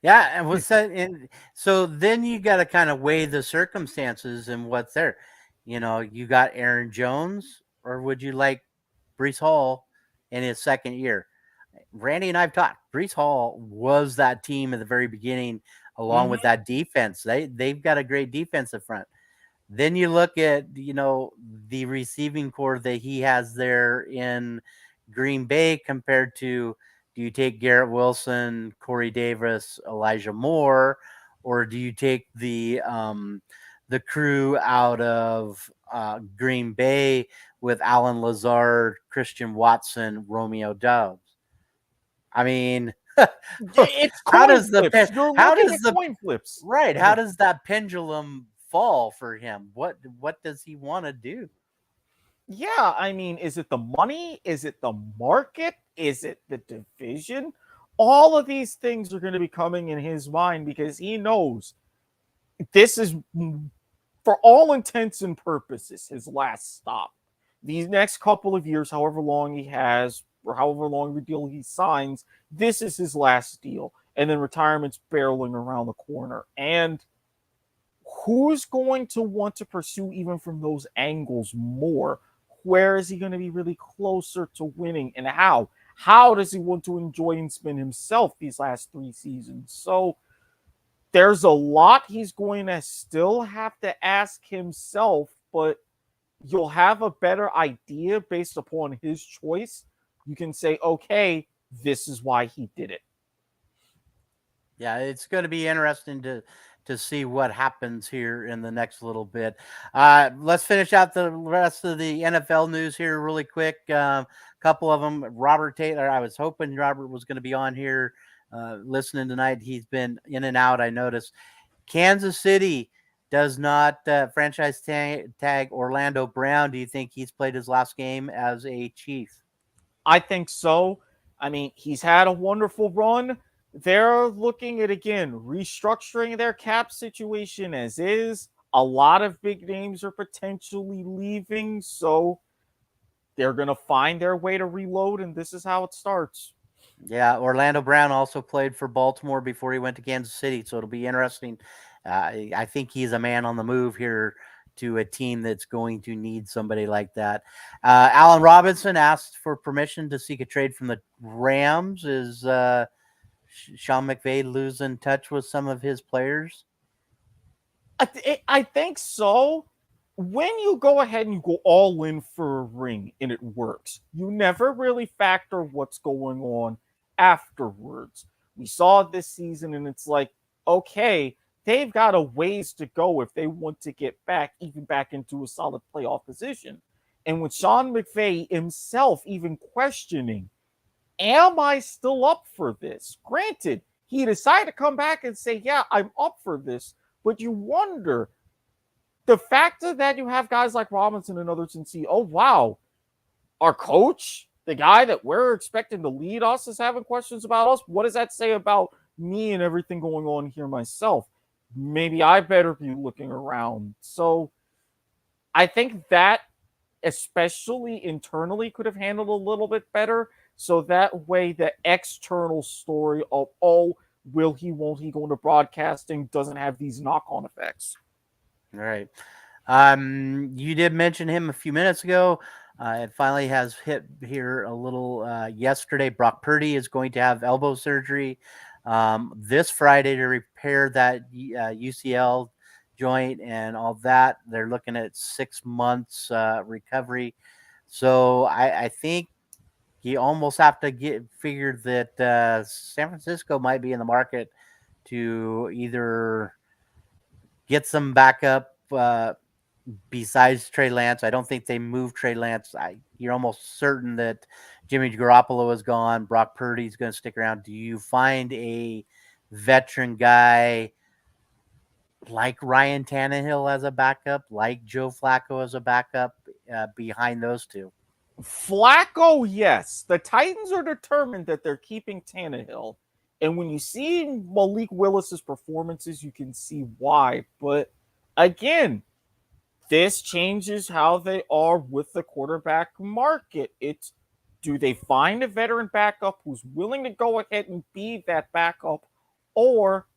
Yeah, and what's that? And so then you got to kind of weigh the circumstances and what's there. You got Aaron Jones, or would you like Brees Hall in his second year? Randy and I've talked. Brees Hall was that team at the very beginning, along with that defense. They've got a great defensive front. Then you look at the receiving core that he has there in Green Bay compared to, do you take Garrett Wilson, Corey Davis, Elijah Moore, or do you take the crew out of Green Bay with Alan Lazard, Christian Watson, Romeo Doubs? I mean, It's how coin does the flips. You're how looking does at the coin flips. right? How does that pendulum fall for him? What does he want to do? Yeah, I mean, is it the money? Is it the market? Is it the division? All of these things are going to be coming in his mind because he knows this is, for all intents and purposes, his last stop. These next couple of years, however long he has, or however long the deal he signs, this is his last deal. And then retirement's barreling around the corner. And who's going to want to pursue even from those angles more? Where is he going to be really closer to winning, and how? How does he want to enjoy and spend himself these last 3 seasons? So there's a lot he's going to still have to ask himself, but you'll have a better idea based upon his choice. You can say, okay, this is why he did it. Yeah, it's going to be interesting to see what happens here in the next little bit. Let's finish out the rest of the NFL news here really quick. Couple of them. Robert Taylor. I was hoping Robert was going to be on here listening tonight. He's been in and out, I noticed. Kansas City does not franchise tag Orlando Brown. Do you think he's played his last game as a Chief? I think so. I mean, he's had a wonderful run. They're looking at, again, restructuring their cap situation as is. A lot of big names are potentially leaving, so they're going to find their way to reload, and this is how it starts. Yeah, Orlando Brown also played for Baltimore before he went to Kansas City, so it'll be interesting. I think he's a man on the move here to a team that's going to need somebody like that. Allen Robinson asked for permission to seek a trade from the Rams. Is Sean McVay losing touch with some of his players? I think so. When you go ahead and you go all in for a ring and it works, you never really factor what's going on afterwards. We saw it this season, and it's like, okay, they've got a ways to go if they want to get back, even back into a solid playoff position. And with Sean McVay himself even questioning, am I still up for this? Granted, he decided to come back and say, yeah, I'm up for this. But you wonder, the factor that you have guys like Robinson and others and see, oh, wow, our coach, the guy that we're expecting to lead us, is having questions about us. What does that say about me and everything going on here myself? Maybe I better be looking around. So I think that, especially internally, could have handled a little bit better. So that way the external story of, oh, will he, won't he go into broadcasting doesn't have these knock-on effects. All right. You did mention him a few minutes ago. It finally has hit here a little yesterday. Brock Purdy is going to have elbow surgery this Friday to repair that UCL joint and all that. They're looking at 6 months recovery. So I think you almost have to get figured that San Francisco might be in the market to either get some backup besides Trey Lance. I don't think they move Trey Lance. You're almost certain that Jimmy Garoppolo is gone. Brock Purdy's going to stick around. Do you find a veteran guy like Ryan Tannehill as a backup, like Joe Flacco as a backup behind those two? Flacco, yes. The Titans are determined that they're keeping Tannehill. And when you see Malik Willis's performances, you can see why. But again, this changes how they are with the quarterback market. It's, do they find a veteran backup who's willing to go ahead and be that backup? Or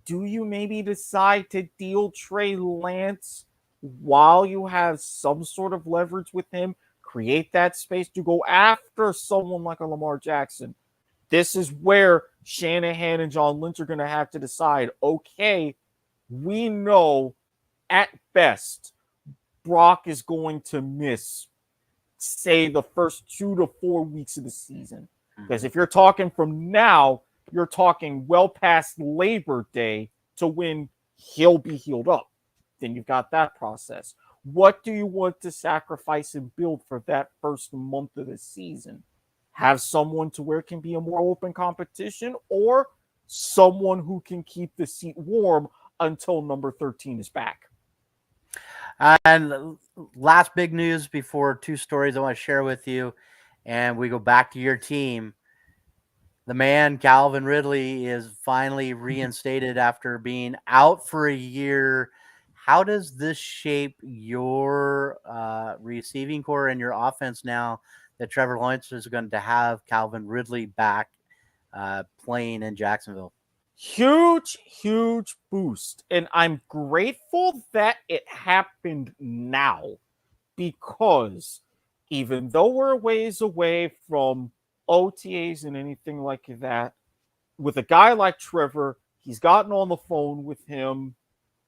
do you maybe decide to deal Trey Lance while you have some sort of leverage with him, create that space to go after someone like a Lamar Jackson? This is where Shanahan and John Lynch are going to have to decide, okay, we know at best Brock is going to miss, say, the first 2 to 4 weeks of the season. Because if you're talking from now, you're talking well past Labor Day to when he'll be healed up. Then you've got that process. What do you want to sacrifice and build for that first month of the season? Have someone to where it can be a more open competition, or someone who can keep the seat warm until number 13 is back? And last big news before two stories I want to share with you, and we go back to your team. The man, Calvin Ridley, is finally reinstated after being out for a year. How does this shape your receiving core and your offense now that Trevor Lawrence is going to have Calvin Ridley back playing in Jacksonville? Huge boost. And I'm grateful that it happened now, because even though we're a ways away from OTAs and anything like that, with a guy like Trevor, he's gotten on the phone with him.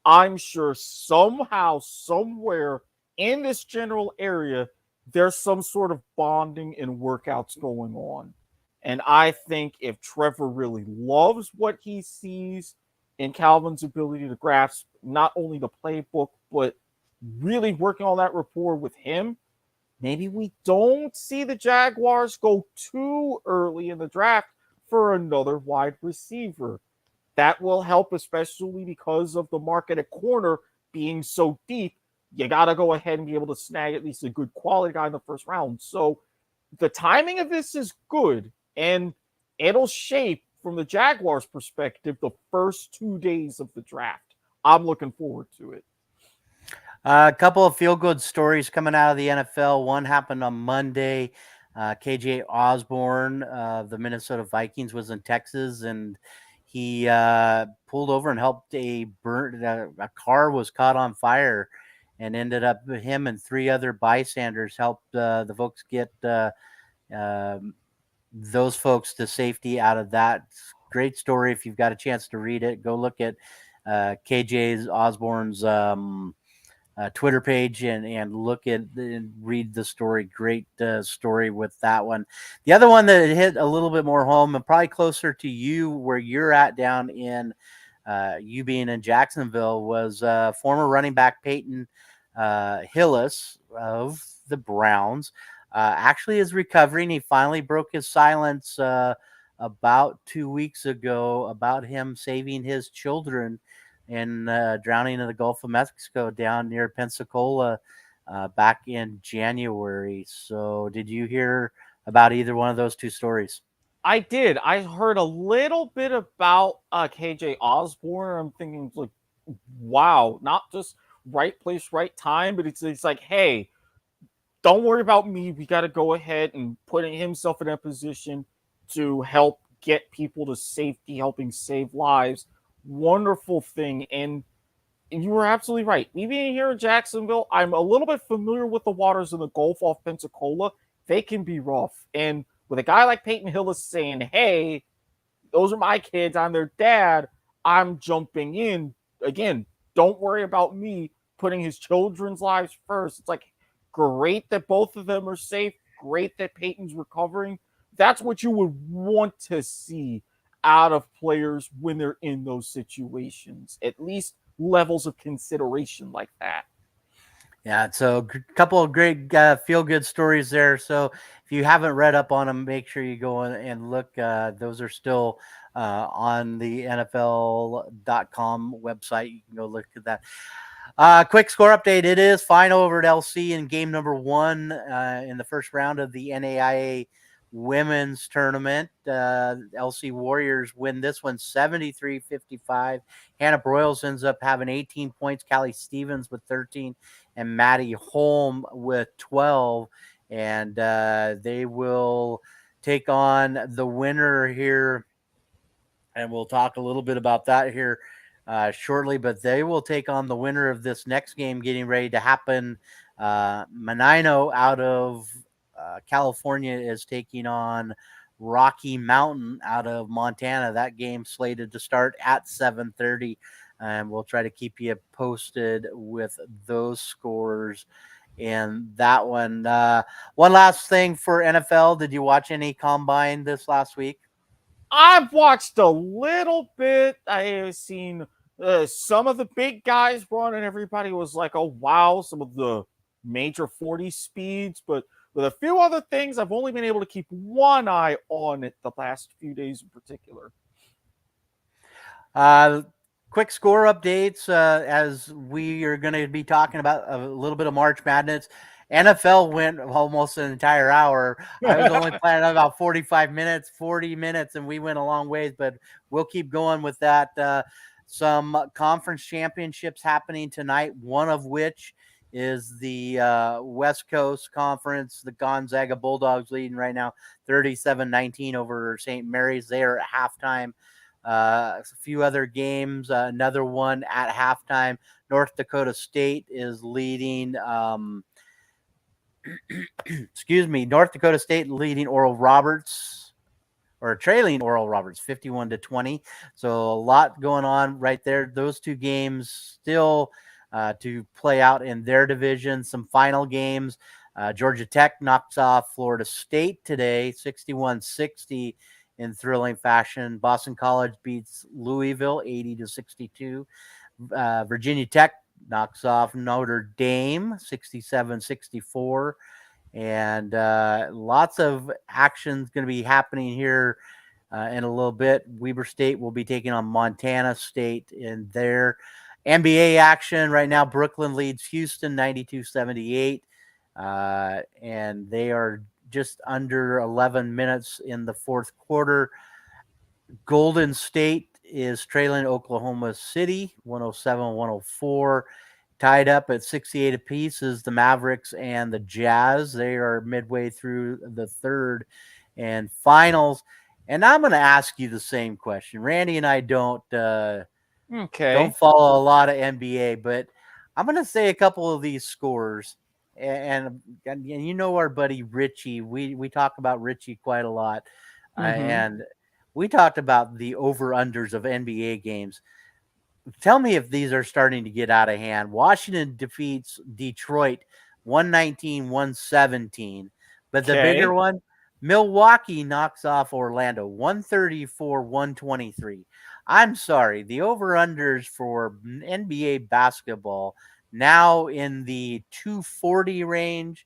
I'm sure somehow, somewhere in this general area, there's some sort of bonding and workouts going on. And I think if Trevor really loves what he sees in Calvin's ability to grasp not only the playbook, but really working on that rapport with him, maybe we don't see the Jaguars go too early in the draft for another wide receiver. That will help, especially because of the market at corner being so deep. You got to go ahead and be able to snag at least a good quality guy in the first round. So the timing of this is good, and it'll shape, from the Jaguars' perspective, the first 2 days of the draft. I'm looking forward to it. A couple of feel-good stories coming out of the NFL. One happened on Monday. KJ Osborne, the Minnesota Vikings, was in Texas, and he pulled over and helped a car was caught on fire, and ended up him and 3 other bystanders helped the folks get those folks to safety out of that. Great story. If you've got a chance to read it, go look at KJ Osborne's Twitter page and look at and read the story. Great story with that one. The other one that hit a little bit more home and probably closer to you where you're at down in you being in Jacksonville was former running back Peyton Hillis of the Browns. Actually is recovering. He finally broke his silence about 2 weeks ago about him saving his children in drowning in the Gulf of Mexico down near Pensacola back in January. So did you hear about either one of those two stories? I did. I heard a little bit about KJ Osborne. I'm thinking, like, wow, not just right place, right time, but it's like, hey, don't worry about me. We got to go ahead and putting himself in a position to help get people to safety, helping save lives. Wonderful thing. And you were absolutely right. Me being here in Jacksonville, I'm a little bit familiar with the waters in the Gulf off Pensacola. They can be rough. And with a guy like Peyton Hillis saying, hey, those are my kids, I'm their dad, I'm jumping in. Again, don't worry about me, putting his children's lives first. It's like, Great that both of them are safe. Great that Peyton's recovering. That's what you would want to see out of players when they're in those situations. At least levels of consideration like that. Yeah, so a couple of great feel-good stories there. So if you haven't read up on them, make sure you go in and look. Those are still on the NFL.com website. You can go look at that. Quick score update. It is final over at LC in game number 1 in the first round of the NAIA women's tournament. LC Warriors win this one 73-55. Hannah Broyles ends up having 18 points. Callie Stevens with 13 and Maddie Holm with 12. And they will take on the winner here. And we'll talk a little bit about that here shortly, but they will take on the winner of this next game getting ready to happen. Menino out of California is taking on Rocky Mountain out of Montana. That game slated to start at 7:30, and we'll try to keep you posted with those scores in that one. One last thing for NFL. Did you watch any combine this last week? I've watched a little bit. I have seen some of the big guys run, and everybody was like, oh, wow, some of the major 40 speeds. But with a few other things, I've only been able to keep one eye on it the last few days in particular. Quick score updates as we are going to be talking about a little bit of March Madness. NFL went almost an entire hour. I was only planning on about 40 minutes, and we went a long ways, but we'll keep going with that. Some conference championships happening tonight, one of which is the West Coast Conference. The Gonzaga Bulldogs leading right now 37-19 over St. Mary's. They are at halftime. A few other games, another one at halftime. North Dakota State is leading North Dakota State leading Oral Roberts or trailing Oral Roberts 51-20. So a lot going on right there. Those two games still to play out in their division. Some final games. Georgia Tech knocks off Florida State today, 61-60 in thrilling fashion. Boston College beats Louisville 80-62. Virginia Tech knocks off Notre Dame 67-64. And lots of action's going to be happening here in a little bit. Weber State will be taking on Montana State in their NBA action. Right now, Brooklyn leads Houston 92-78. And they are just under 11 minutes in the fourth quarter. Golden State is trailing Oklahoma City 107-104. Tied up at 68 apiece is the Mavericks and the Jazz. They are midway through the third and finals. And I'm going to ask you the same question. Randy and I don't follow a lot of NBA, but I'm going to say a couple of these scores. And you know our buddy Richie. We talk about Richie quite a lot. And we talked about the over-unders of NBA games. Tell me if these are starting to get out of hand. Washington defeats Detroit 119-117. But the bigger one, Milwaukee knocks off Orlando 134-123. I'm sorry, the over-unders for NBA basketball now in the 240 range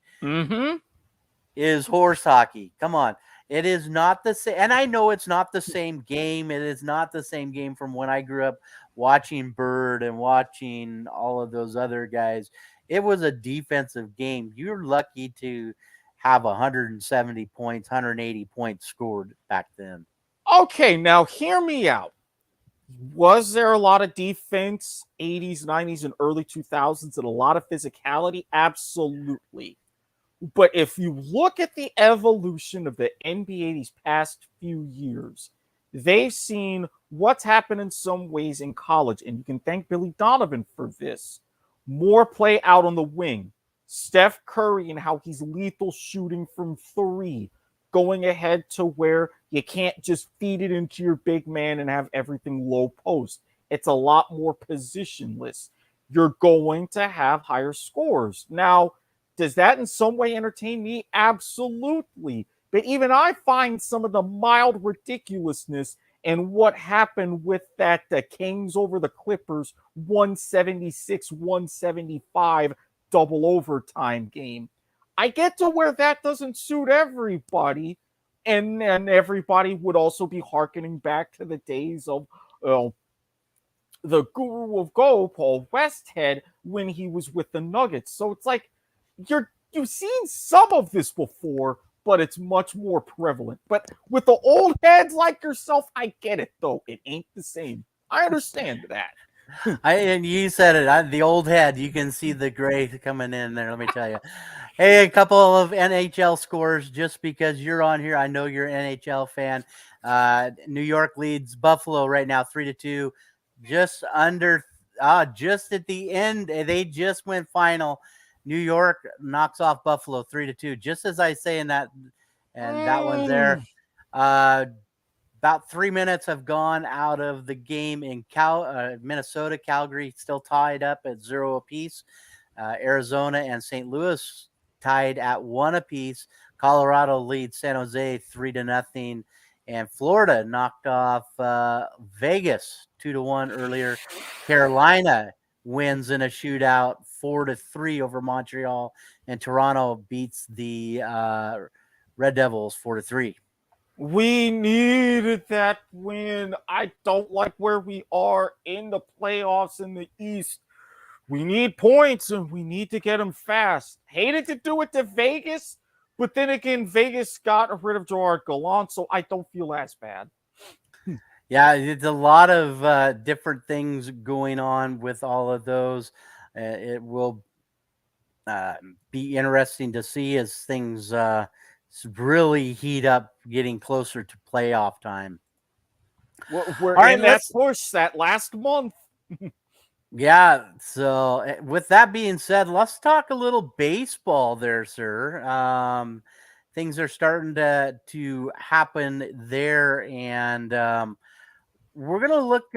is horse hockey. Come on. It is not the same. And I know it's not the same game. It is not the same game from when I grew up watching Bird and watching all of those other guys. It was a defensive game. You're lucky to have 170 points, 180 points scored back then. Okay, now hear me out. Was there a lot of defense, 80s, 90s, and early 2000s, and a lot of physicality? Absolutely. But if you look at the evolution of the NBA these past few years, they've seen what's happened in some ways in college, and you can thank Billy Donovan for this. More play out on the wing. Steph Curry and how he's lethal shooting from three, going ahead to where you can't just feed it into your big man and have everything low post. It's a lot more positionless. You're going to have higher scores. Now, Does that in some way entertain me? Absolutely. But even I find some of the mild ridiculousness in what happened with that the Kings over the Clippers 176-175 double overtime game. I get to where that doesn't suit everybody, and everybody would also be hearkening back to the days of the guru of go, Paul Westhead, when he was with the Nuggets. So it's like you've seen some of this before, but it's much more prevalent. But with the old heads like yourself, I get it though. It ain't the same. I understand that. And you said it. The old head. You can see the gray coming in there. Let me tell you. Hey, a couple of NHL scores just because you're on here. I know you're an NHL fan. New York leads Buffalo right now 3-2. Just under, just at the end, they just went final. New York knocks off Buffalo 3-2. Just as I say in that, and that one's there. About 3 minutes have gone out of the game in Minnesota. Calgary still tied up at 0 apiece. Arizona and St. Louis tied at 1 apiece. Colorado leads San Jose 3-0, and Florida knocked off Vegas 2-1 earlier. Carolina wins in a shootout 4-3 over Montreal, and Toronto beats the Red Devils 4-3. We needed that win. I don't like where we are in the playoffs in the East. We need points and we need to get them fast. Hated to do it to Vegas, but then again, Vegas got rid of Gerard Gallant, so I don't feel as bad. Yeah, it's a lot of different things going on with all of those. It will be interesting to see as things really heat up, getting closer to playoff time. We're All right, in that push that last month. Yeah. So, with that being said, let's talk a little baseball there, sir. Things are starting to happen there, and we're gonna look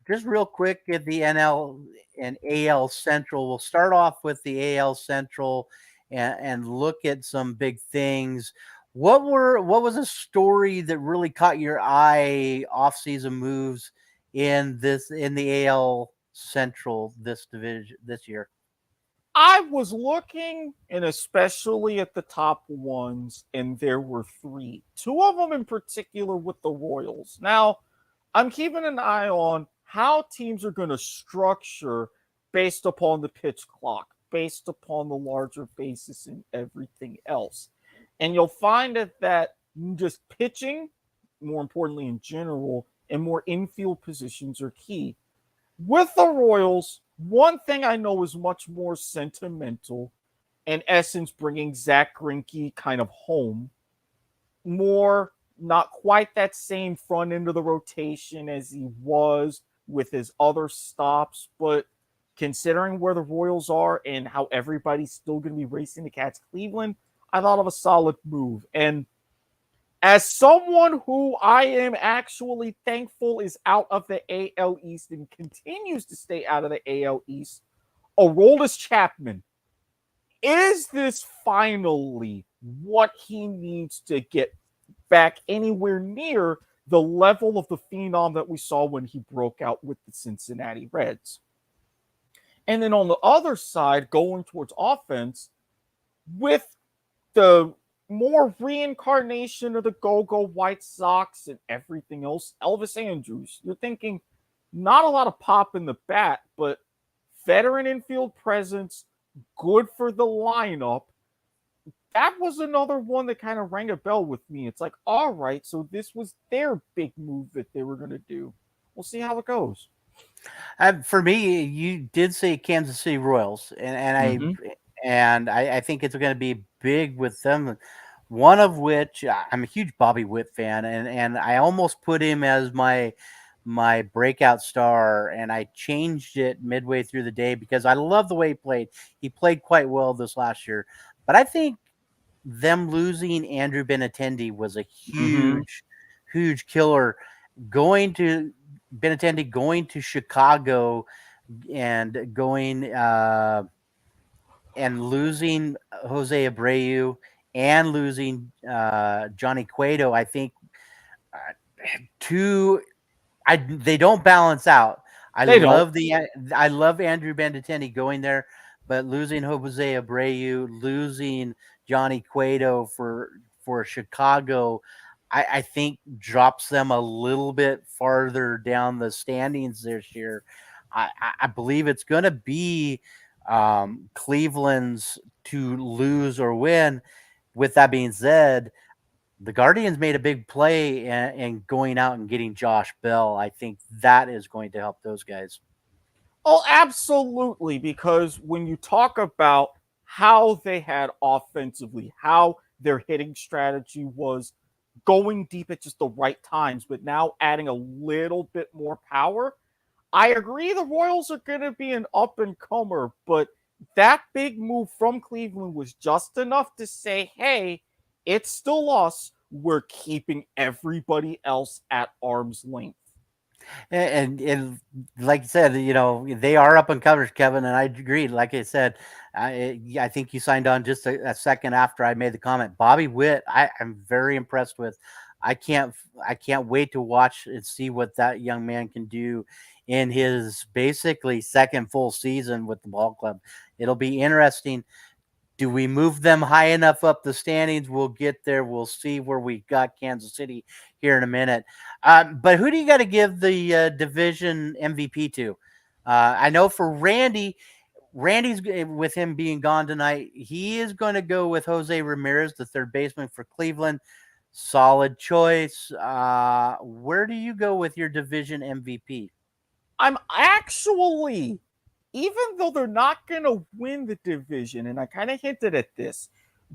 just real quick at the NL and AL Central. We'll start off with the AL Central and look at some big things. What was a story that really caught your eye? Off-season moves in the AL Central this division this year. I was looking, and especially at the top ones, and there were three. Two of them in particular with the Royals. Now, I'm keeping an eye on how teams are going to structure based upon the pitch clock, based upon the larger bases and everything else. And you'll find that just pitching, more importantly in general, and more infield positions are key. With the Royals, one thing I know is much more sentimental, in essence, bringing Zach Greinke kind of home. More, not quite that same front end of the rotation as he was with his other stops, but considering where the Royals are and how everybody's still going to be racing to catch Cleveland, I thought of a solid move. And as someone who I am actually thankful is out of the AL East and continues to stay out of the AL East, Aroldis Chapman, is this finally what he needs to get back anywhere near the level of the phenom that we saw when he broke out with the Cincinnati Reds? And then on the other side, going towards offense, with the more reincarnation of the go-go White Sox and everything else, Elvis Andrus, you're thinking not a lot of pop in the bat, but veteran infield presence, good for the lineup. That was another one that kind of rang a bell with me. It's like, all right, so this was their big move that they were going to do. We'll see how it goes. For me, you did say Kansas City Royals, and I think it's going to be big with them. One of which I'm a huge Bobby Witt fan, and I almost put him as my breakout star, and I changed it midway through the day because I love the way he played. He played quite well this last year, but I think them losing Andrew Benintendi was a huge killer. Going to Benintendi going to Chicago and going and losing Jose Abreu and losing Johnny Cueto, I think two they don't balance out. They don't. I love Andrew Benintendi going there, but losing Jose Abreu, losing Johnny Cueto for Chicago, I think drops them a little bit farther down the standings this year. I believe it's going to be Cleveland's to lose or win. With that being said, the Guardians made a big play in going out and getting Josh Bell. I think that is going to help those guys. Oh, absolutely. Because when you talk about how they had offensively, how their hitting strategy was going deep at just the right times, but now adding a little bit more power, I agree the Royals are going to be an up and comer, but that big move from Cleveland was just enough to say, hey, it's still us. We're keeping everybody else at arm's length. And like I said, they are up and comers, Kevin, and I agree. Like I said, I think you signed on just a second after I made the comment. Bobby Witt, I'm very impressed with. I can't wait to watch and see what that young man can do in his basically second full season with the ball club. It'll be interesting. Do we move them high enough up the standings? We'll get there. We'll see where we got Kansas City here in a minute. But who do you got to give the division MVP to? I know for Randy's with him being gone tonight. He is going to go with Jose Ramirez, the third baseman for Cleveland. Solid choice. Where do you go with your division MVP? I'm actually, even though they're not going to win the division, and I kind of hinted at this,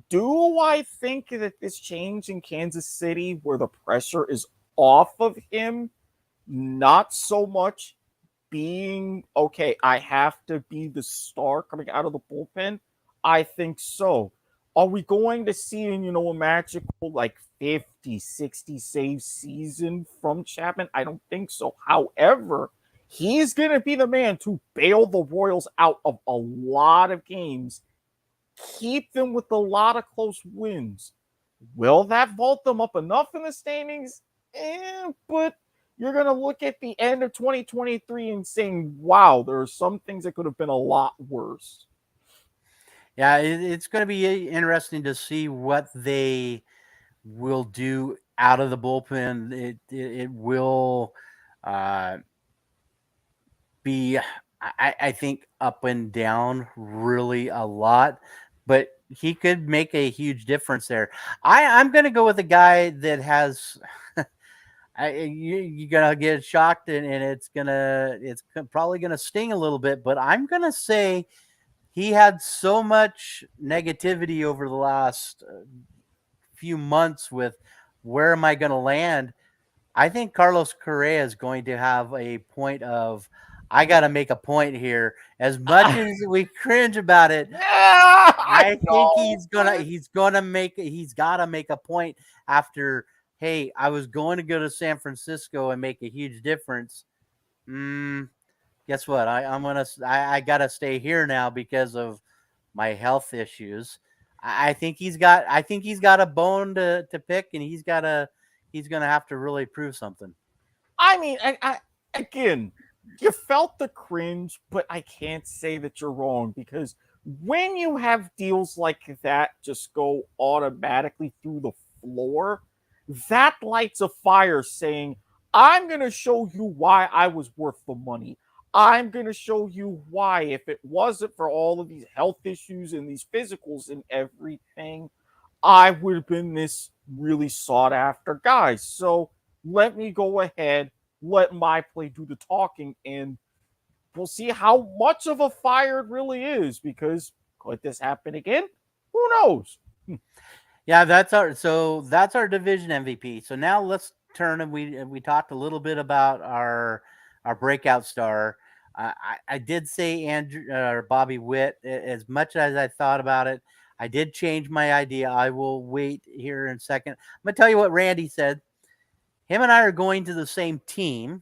do I think that this change in Kansas City, where the pressure is off of him, not so much being, okay, I have to be the star coming out of the bullpen? I think so. Are we going to see, a magical like 50, 60 save season from Chapman? I don't think so. However, he's going to be the man to bail the Royals out of a lot of games, keep them with a lot of close wins. Will that vault them up enough in the standings? But you're going to look at the end of 2023 and saying, wow, there are some things that could have been a lot worse. Yeah, it's going to be interesting to see what they will do out of the bullpen. It will be, I think, up and down really a lot, but he could make a huge difference there. I'm going to go with a guy that has. You're gonna get shocked, and it's probably gonna sting a little bit, but I'm gonna say he had so much negativity over the last few months with where am I going to land. I think Carlos Correa is going to have a point of I got to make a point here. As much as we cringe about it, Yeah, I think he's got to make a point after. Hey, I was going to go to San Francisco and make a huge difference. Guess what? I gotta stay here now because of my health issues. I think he's got a bone to pick, and he's gonna have to really prove something. I mean, again, you felt the cringe, but I can't say that you're wrong because when you have deals like that just go automatically through the floor, that lights a fire saying, I'm going to show you why I was worth the money. I'm going to show you why, if it wasn't for all of these health issues and these physicals and everything, I would have been this really sought after guy. So let me go ahead, let my play do the talking, and we'll see how much of a fire it really is. Because could this happen again? Who knows? Yeah, that's our division MVP. So now let's turn, and we talked a little bit about our breakout star. I did say Andrew or Bobby Witt. As much as I thought about it, I did change my idea. I will wait here in a second. I'm gonna tell you what Randy said. Him and I are going to the same team.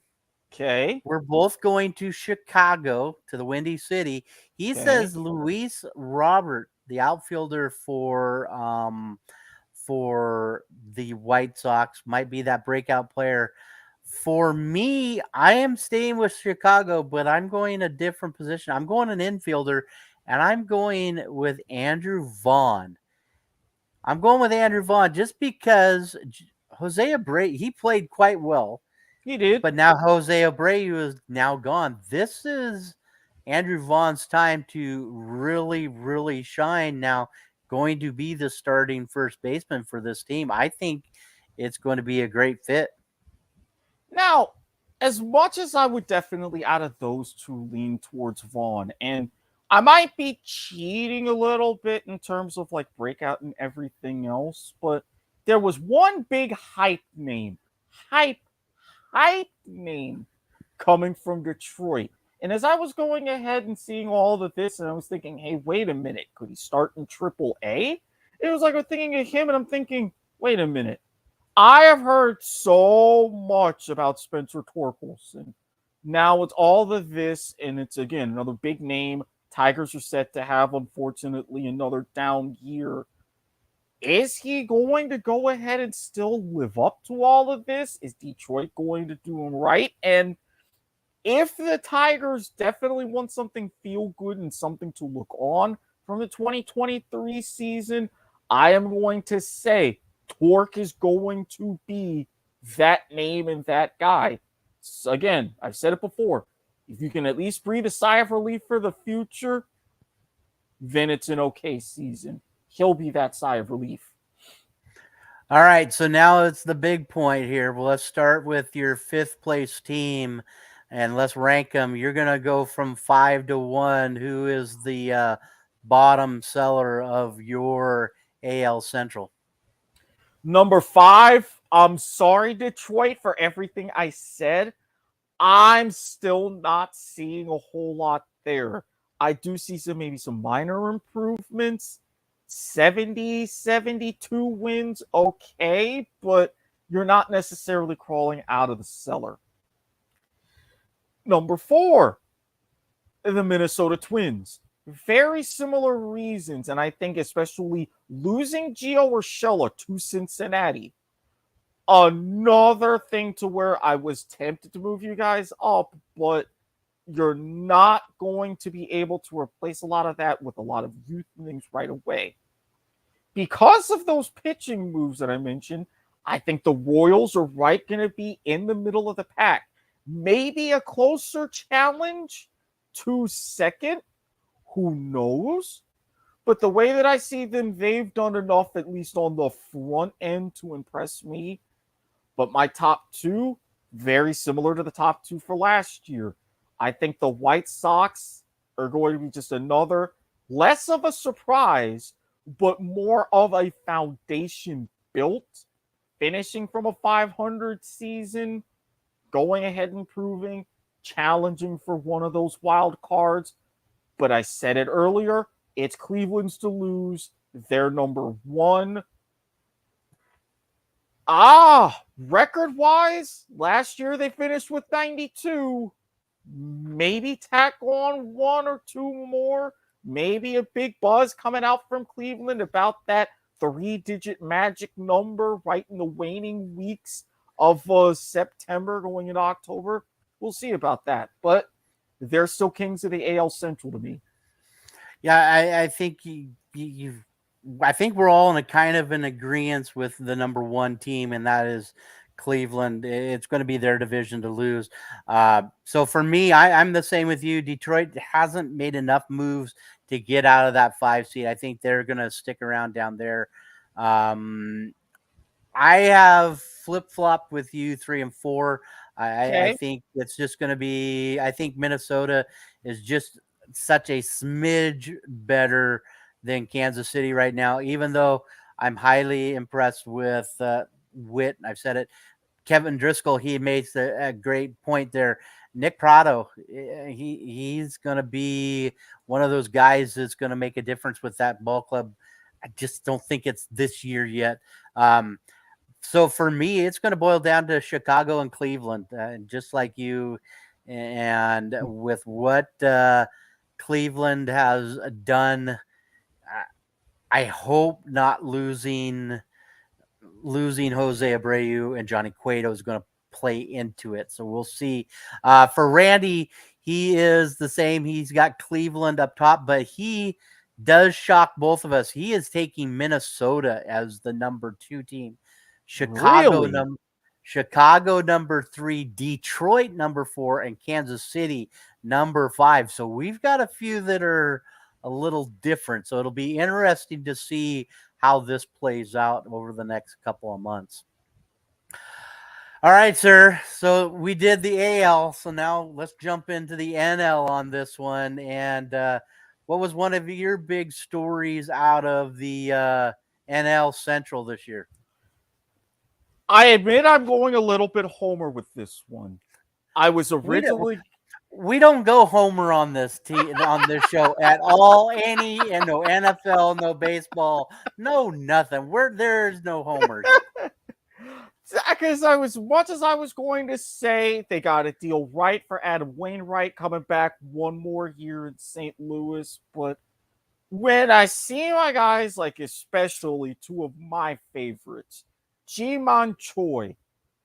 Okay. We're both going to Chicago, to the Windy City. He Okay. says Luis Robert, the outfielder for the White Sox, might be that breakout player. For me, I am staying with Chicago, but I'm going a different position. I'm going an infielder, and I'm going with Andrew Vaughn. I'm going with Andrew Vaughn just because Jose Abreu, he played quite well. He did. But now Jose Abreu is now gone. This is Andrew Vaughn's time to really, really shine. Now, going to be the starting first baseman for this team. I think it's going to be a great fit. Now, as much as I would definitely out of those two lean towards Vaughn, and I might be cheating a little bit in terms of like breakout and everything else, but there was one big hype, hype name coming from Detroit. And as I was going ahead and seeing all of this, and I was thinking, hey, wait a minute, could he start in Triple A? It was like I'm thinking of him, and I'm thinking, wait a minute. I have heard so much about Spencer Torkelson. Now it's all of this, and it's again another big name. Tigers are set to have, unfortunately, another down year. Is he going to go ahead and still live up to all of this? Is Detroit going to do him right? And if the Tigers definitely want something feel good and something to look on from the 2023 season, I am going to say Torque is going to be that name and that guy. So again, I've said it before. If you can at least breathe a sigh of relief for the future, then it's an okay season. He'll be that sigh of relief. All right, so now it's the big point here. Well, let's start with your fifth place team, and let's rank them. You're going to go from 5 to 1. Who is the bottom seller of your AL Central? Number 5, I'm sorry, Detroit, for everything I said. I'm still not seeing a whole lot there. I do see maybe some minor improvements. 70, 72 wins, okay, but you're not necessarily crawling out of the cellar. Number 4, the Minnesota Twins. Very similar reasons, and I think especially losing Gio Urshela to Cincinnati. Another thing to where I was tempted to move you guys up, but you're not going to be able to replace a lot of that with a lot of youth things right away. Because of those pitching moves that I mentioned, I think the Royals are right going to be in the middle of the pack. Maybe a closer challenge to second. Who knows? But the way that I see them, they've done enough, at least on the front end, to impress me. But my top 2, very similar to the top 2 for last year. I think the White Sox are going to be just another, less of a surprise, but more of a foundation built, finishing from a 500 season, going ahead and improving, challenging for one of those wild cards. But I said it earlier, it's Cleveland's to lose. They're number 1. Record-wise, last year they finished with 92. Maybe tack on 1 or 2 more. Maybe a big buzz coming out from Cleveland about that 3-digit magic number right in the waning weeks of September going into October. We'll see about that. But they're still kings of the AL Central to me. Yeah, I think I think we're all in a kind of an agreement with the number 1 team, and that is Cleveland. It's going to be their division to lose. So for me, I'm the same with you. Detroit hasn't made enough moves to get out of that 5 seed. I think they're going to stick around down there. I have flip-flopped with you 3 and 4. I think it's just going to be, I think Minnesota is just such a smidge better than Kansas City right now, even though I'm highly impressed with Witt. I've said it. Kevin Driscoll, he makes a great point there. Nick Prado, he's going to be one of those guys that's going to make a difference with that ball club. I just don't think it's this year yet. So for me, it's going to boil down to Chicago and Cleveland, just like you. And with what Cleveland has done, I hope not losing Jose Abreu and Johnny Cueto is going to play into it. So we'll see. For Randy, he is the same. He's got Cleveland up top, but he does shock both of us. He is taking Minnesota as the number 2 team. Really? Chicago number 3, Detroit number 4, and Kansas City number 5. So we've got a few that are a little different. So it'll be interesting to see how this plays out over the next couple of months. All right, sir. So we did the AL. So now let's jump into the NL on this one. And what was one of your big stories out of the NL Central this year? I admit I'm going a little bit homer with this one. I was originally we don't go homer on this on this show at all. No NFL, no baseball, no nothing. There's no homers. Because much as I was going to say they got a deal right for Adam Wainwright coming back one more year in St. Louis, but when I see my guys, like especially 2 of my favorites, Ji-Man Choi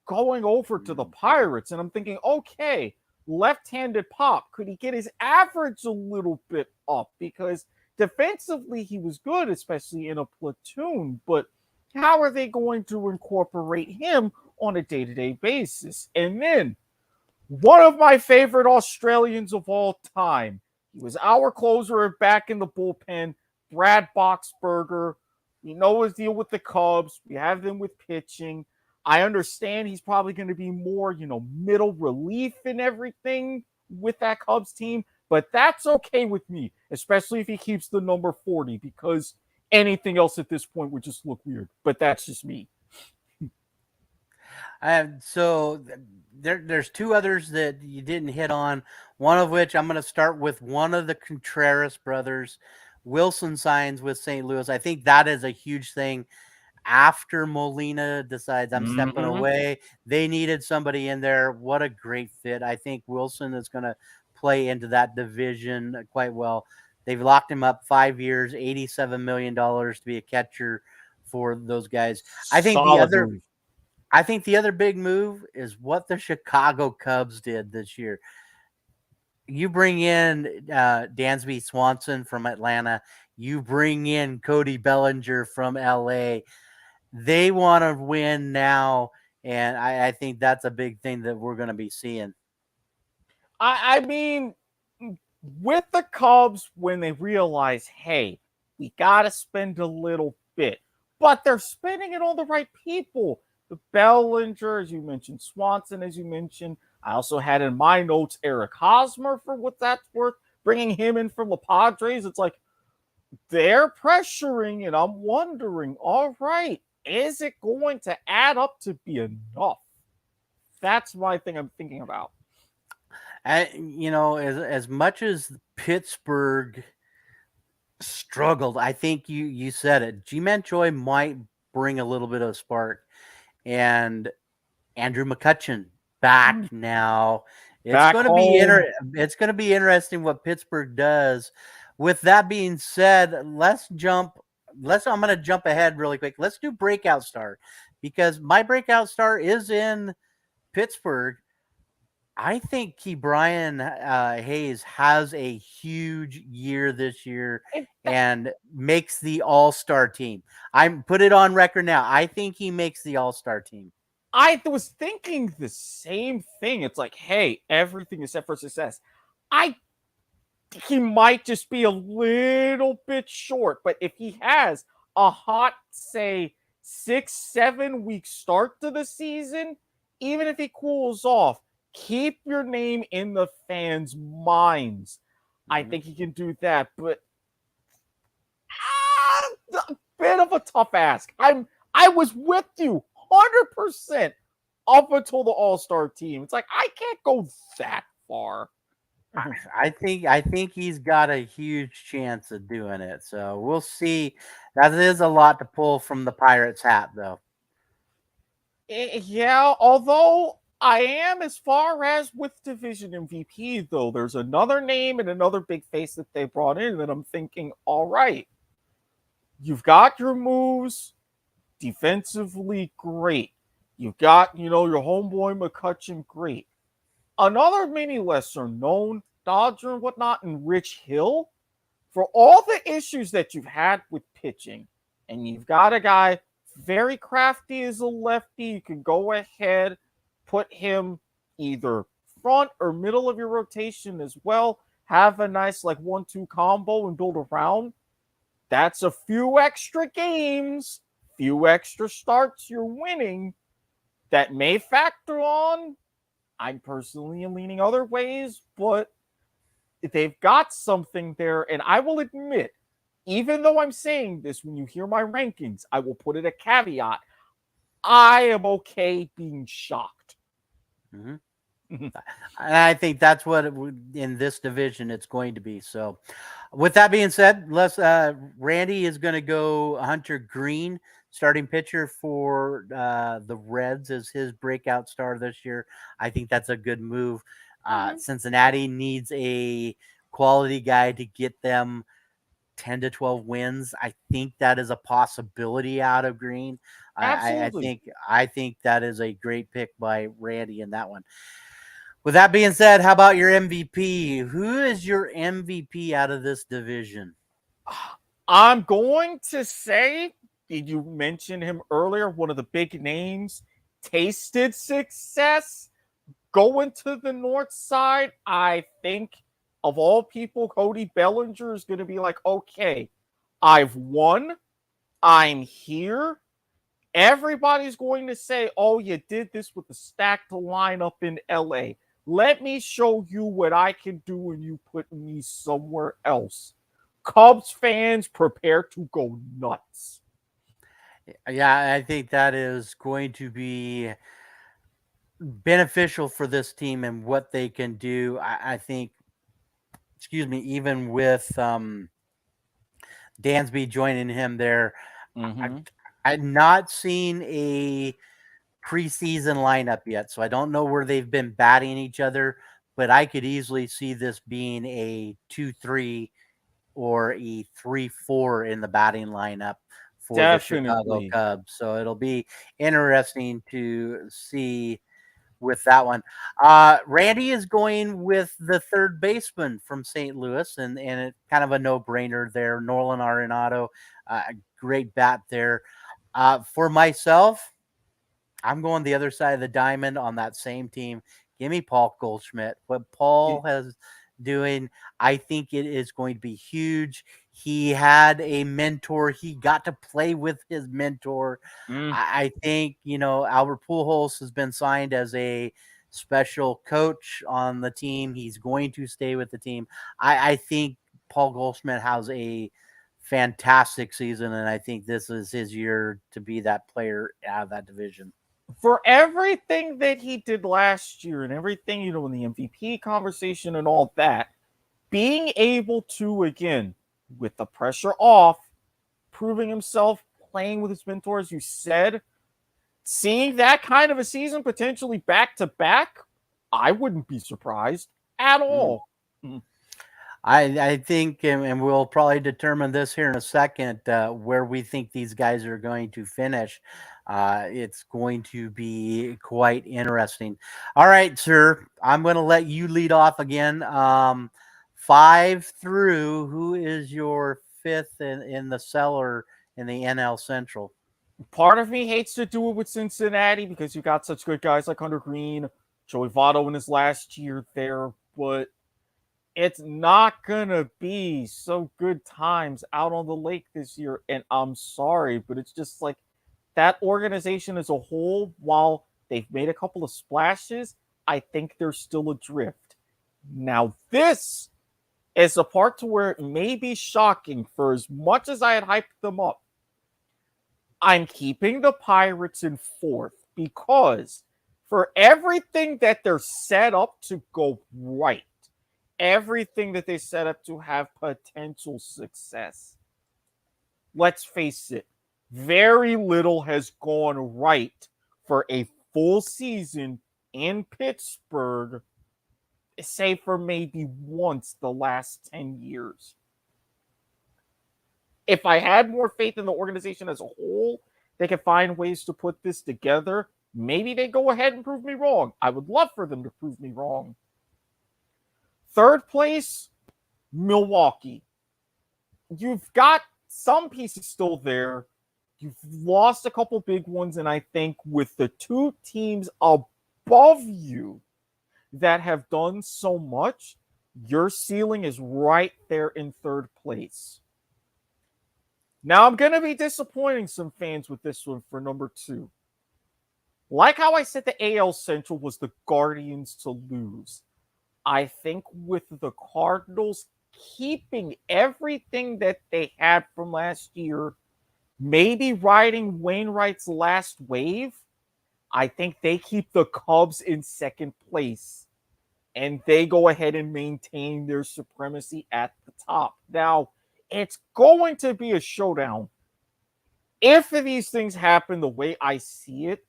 going over to the Pirates, and I'm thinking, okay, left-handed pop, could he get his average a little bit up? Because defensively he was good, especially in a platoon, but how are they going to incorporate him on a day-to-day basis? And then one of my favorite Australians of all time, he was our closer back in the bullpen, Brad Boxberger. We know his deal with the Cubs. We have them with pitching. I understand he's probably going to be more, middle relief and everything with that Cubs team, but that's okay with me, especially if he keeps the number 40, because anything else at this point would just look weird. But that's just me. So there's 2 others that you didn't hit on. One of which I'm going to start with one of the Contreras brothers. Wilson signs with St. Louis. I think that is a huge thing. After Molina decides I'm stepping away, they needed somebody in there. What a great fit. I think Wilson is going to play into that division quite well. They've locked him up 5 years, $87 million to be a catcher for those guys. I think the other big move is what the Chicago Cubs did this year. You bring in Dansby Swanson from Atlanta. You bring in Cody Bellinger from LA. They want to win now, and I think that's a big thing that we're going to be seeing. I mean, with the Cubs, when they realize, hey, we got to spend a little bit, but they're spending it on the right people. The Bellinger, as you mentioned, Swanson, as you mentioned. I also had in my notes Eric Hosmer, for what that's worth, bringing him in from the Padres. It's like they're pressuring, and I'm wondering, all right, is it going to add up to be enough? That's my thing I'm thinking about. As much as Pittsburgh struggled, I think you said it. Ji-Man Choi might bring a little bit of spark, and Andrew McCutchen back now. It's going to be interesting what Pittsburgh does. With that being said, I'm going to jump ahead really quick. Let's do breakout star, because my breakout star is in Pittsburgh. I think Brian Hayes has a huge year this year and makes the All-Star team. I'm put it on record now. I think he makes the All-Star team. I was thinking the same thing. It's like, hey, everything is set for success. He might just be a little bit short, but if he has a hot, say, 6-7 week start to the season, even if he cools off, keep your name in the fans' minds. I think he can do that, but a bit of a tough ask. I was with you 100% up until the All-Star team. It's like, I can't go that far. I think he's got a huge chance of doing it. So we'll see. That is a lot to pull from the Pirates' hat, though. Yeah, although I am, as far as with division MVP, though, there's another name and another big face that they brought in that I'm thinking, all right, you've got your moves defensively, great. You've got, your homeboy McCutcheon, great. Another maybe lesser known Dodger and whatnot, and Rich Hill, for all the issues that you've had with pitching, and you've got a guy very crafty as a lefty, you can go ahead, put him either front or middle of your rotation as well, have a nice like 1-2 combo and build around. That's a few extra games, few extra starts you're winning that may factor on. I personally am leaning other ways, but they've got something there. And I will admit, even though I'm saying this, when you hear my rankings, I will put it a caveat. I am okay being shocked. Mm-hmm. And I think that's what in this division it's going to be. So, with that being said, Randy is going to go Hunter Green, starting pitcher for the Reds, as his breakout star this year. I think that's a good move. Cincinnati needs a quality guy to get them 10 to 12 wins. I think that is a possibility out of Green. Absolutely. I think that is a great pick by Randy in that one. With that being said, how about your MVP? Who is your MVP out of this division? I'm going to say, did you mention him earlier? One of the big names, tasted success, going to the north side. I think of all people, Cody Bellinger is going to be like, okay, I've won. I'm here. Everybody's going to say, oh, you did this with the stacked lineup in LA. Let me show you what I can do when you put me somewhere else. Cubs fans, prepare to go nuts. Yeah, I think that is going to be beneficial for this team and what they can do. I think, even with Dansby joining him there, I've not seen a preseason lineup yet, so I don't know where they've been batting each other, but I could easily see this being a 2-3 or a 3-4 in the batting lineup for the Chicago Cubs. So it'll be interesting to see with that one. Randy is going with the third baseman from St. Louis, and it's kind of a no-brainer there. Nolan Arenado, great bat there. For myself, I'm going the other side of the diamond on that same team. Give me Paul Goldschmidt. What Paul has doing, I think it is going to be huge. He had a mentor. He got to play with his mentor. I think, Albert Pujols has been signed as a special coach on the team. He's going to stay with the team. I think Paul Goldschmidt has a fantastic season, and I think this is his year to be that player out of that division. For everything that he did last year and everything, in the MVP conversation and all that, being able to, again, with the pressure off, proving himself, playing with his mentor, as you said, seeing that kind of a season potentially back to back, I wouldn't be surprised at all. I think, and we'll probably determine this here in a second, where we think these guys are going to finish. It's going to be quite interesting. All right, sir. I'm going to let you lead off again. 5 through. Who is your fifth in the cellar in the NL Central? Part of me hates to do it with Cincinnati because you got such good guys like Hunter Green, Joey Votto in his last year there, but it's not going to be so good times out on the lake this year. And I'm sorry, but it's just like that organization as a whole, while they've made a couple of splashes, I think they're still adrift. Now, this is a part to where it may be shocking. For as much as I had hyped them up, I'm keeping the Pirates in fourth because for everything that they're set up to go right, everything that they set up to have potential success, let's face it, very little has gone right for a full season in Pittsburgh, say for maybe once the last 10 years. If I had more faith in the organization as a whole, they could find ways to put this together. Maybe they go ahead and prove me wrong. I would love for them to prove me wrong. Third place, Milwaukee. You've got some pieces still there. You've lost a couple big ones, and I think with the two teams above you that have done so much, your ceiling is right there in third place. Now, I'm going to be disappointing some fans with this one for number 2. Like how I said the AL Central was the Guardians to lose, I think with the Cardinals keeping everything that they had from last year, maybe riding Wainwright's last wave, I think they keep the Cubs in second place. And they go ahead and maintain their supremacy at the top. Now, it's going to be a showdown. If these things happen the way I see it,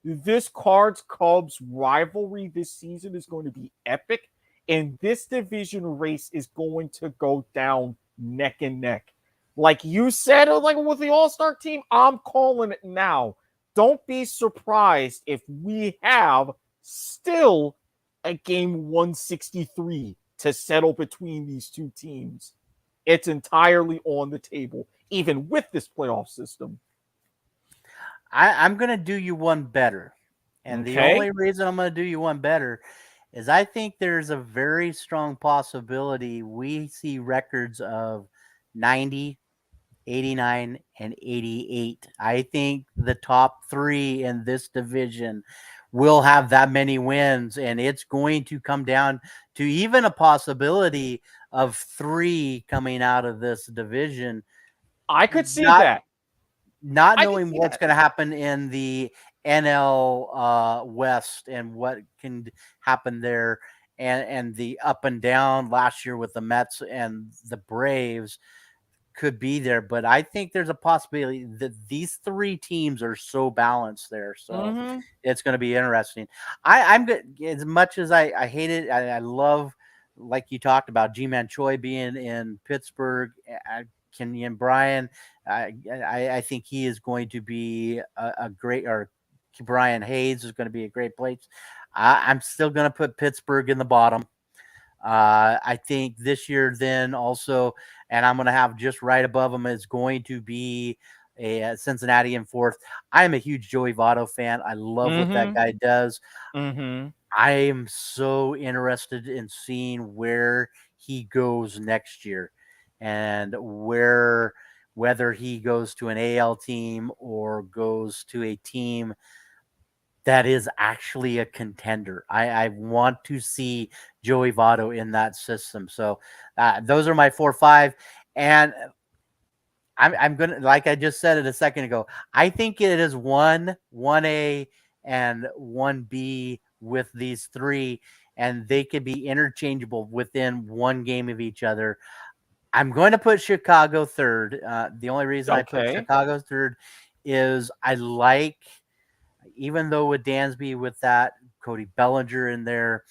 this Cards-Cubs rivalry this season is going to be epic. And this division race is going to go down neck and neck. Like you said, like with the All-Star team, I'm calling it now. Don't be surprised if we have still a game 163 to settle between these two teams. It's entirely on the table, even with this playoff system. I'm going to do you one better. And the only reason I'm going to do you one better is I think there's a very strong possibility we see records of 90, 89, and 88. I think the top 3 in this division will have that many wins, and it's going to come down to even a possibility of 3 coming out of this division. I could see that. Not knowing what's going to happen in the NL West and what can happen there, and the up and down last year with the Mets and the Braves could be there, but I think there's a possibility that these 3 teams are so balanced there. So it's going to be interesting. I'm good. As much as I hate it, I love, like you talked about, G-Man Choi being in Pittsburgh, Kenyon Bryan. I think he is going to be a great, or Brian Hayes is going to be a great place. I'm still going to put Pittsburgh in the bottom. I think this year then also, and I'm going to have just right above them, is going to be a Cincinnati in 4th. I am a huge Joey Votto fan. I love what that guy does. I am so interested in seeing where he goes next year, and whether he goes to an AL team or goes to a team that is actually a contender. I want to see Joey Votto in that system. So those are my 4, 5. And I'm going to, like I just said it a second ago, I think it is 1A, and 1B with these 3, and they could be interchangeable within one game of each other. I'm going to put Chicago 3rd. The only reason I put Chicago 3rd is I like, even though with Dansby, with that Cody Bellinger in there,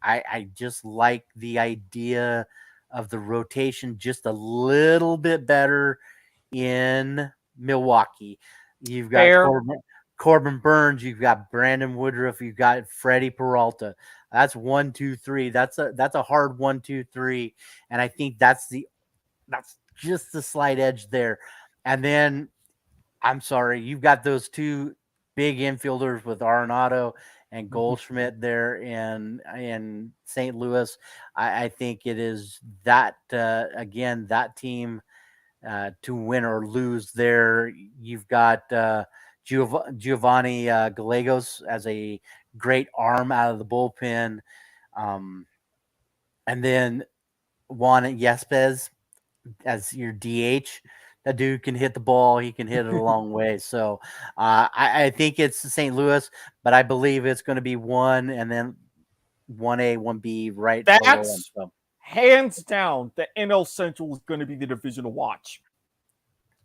I just like the idea of the rotation just a little bit better in Milwaukee. You've got Corbin Burns, you've got Brandon Woodruff, you've got Freddie Peralta. That's 1, 2, 3. That's a hard 1, 2, 3, and I think that's just the slight edge there. And then, I'm sorry, you've got those 2 big infielders with Arenado and Goldschmidt there in St. Louis. I think it is that again, that team to win or lose there. You've got Giovanni Gallegos as a great arm out of the bullpen, and then Juan Yespes as your DH. That dude can hit the ball. He can hit it a long way. So I think it's St. Louis, but I believe it's going to be 1 and then 1A, 1B right below them. So hands down, the NL Central is going to be the division to watch.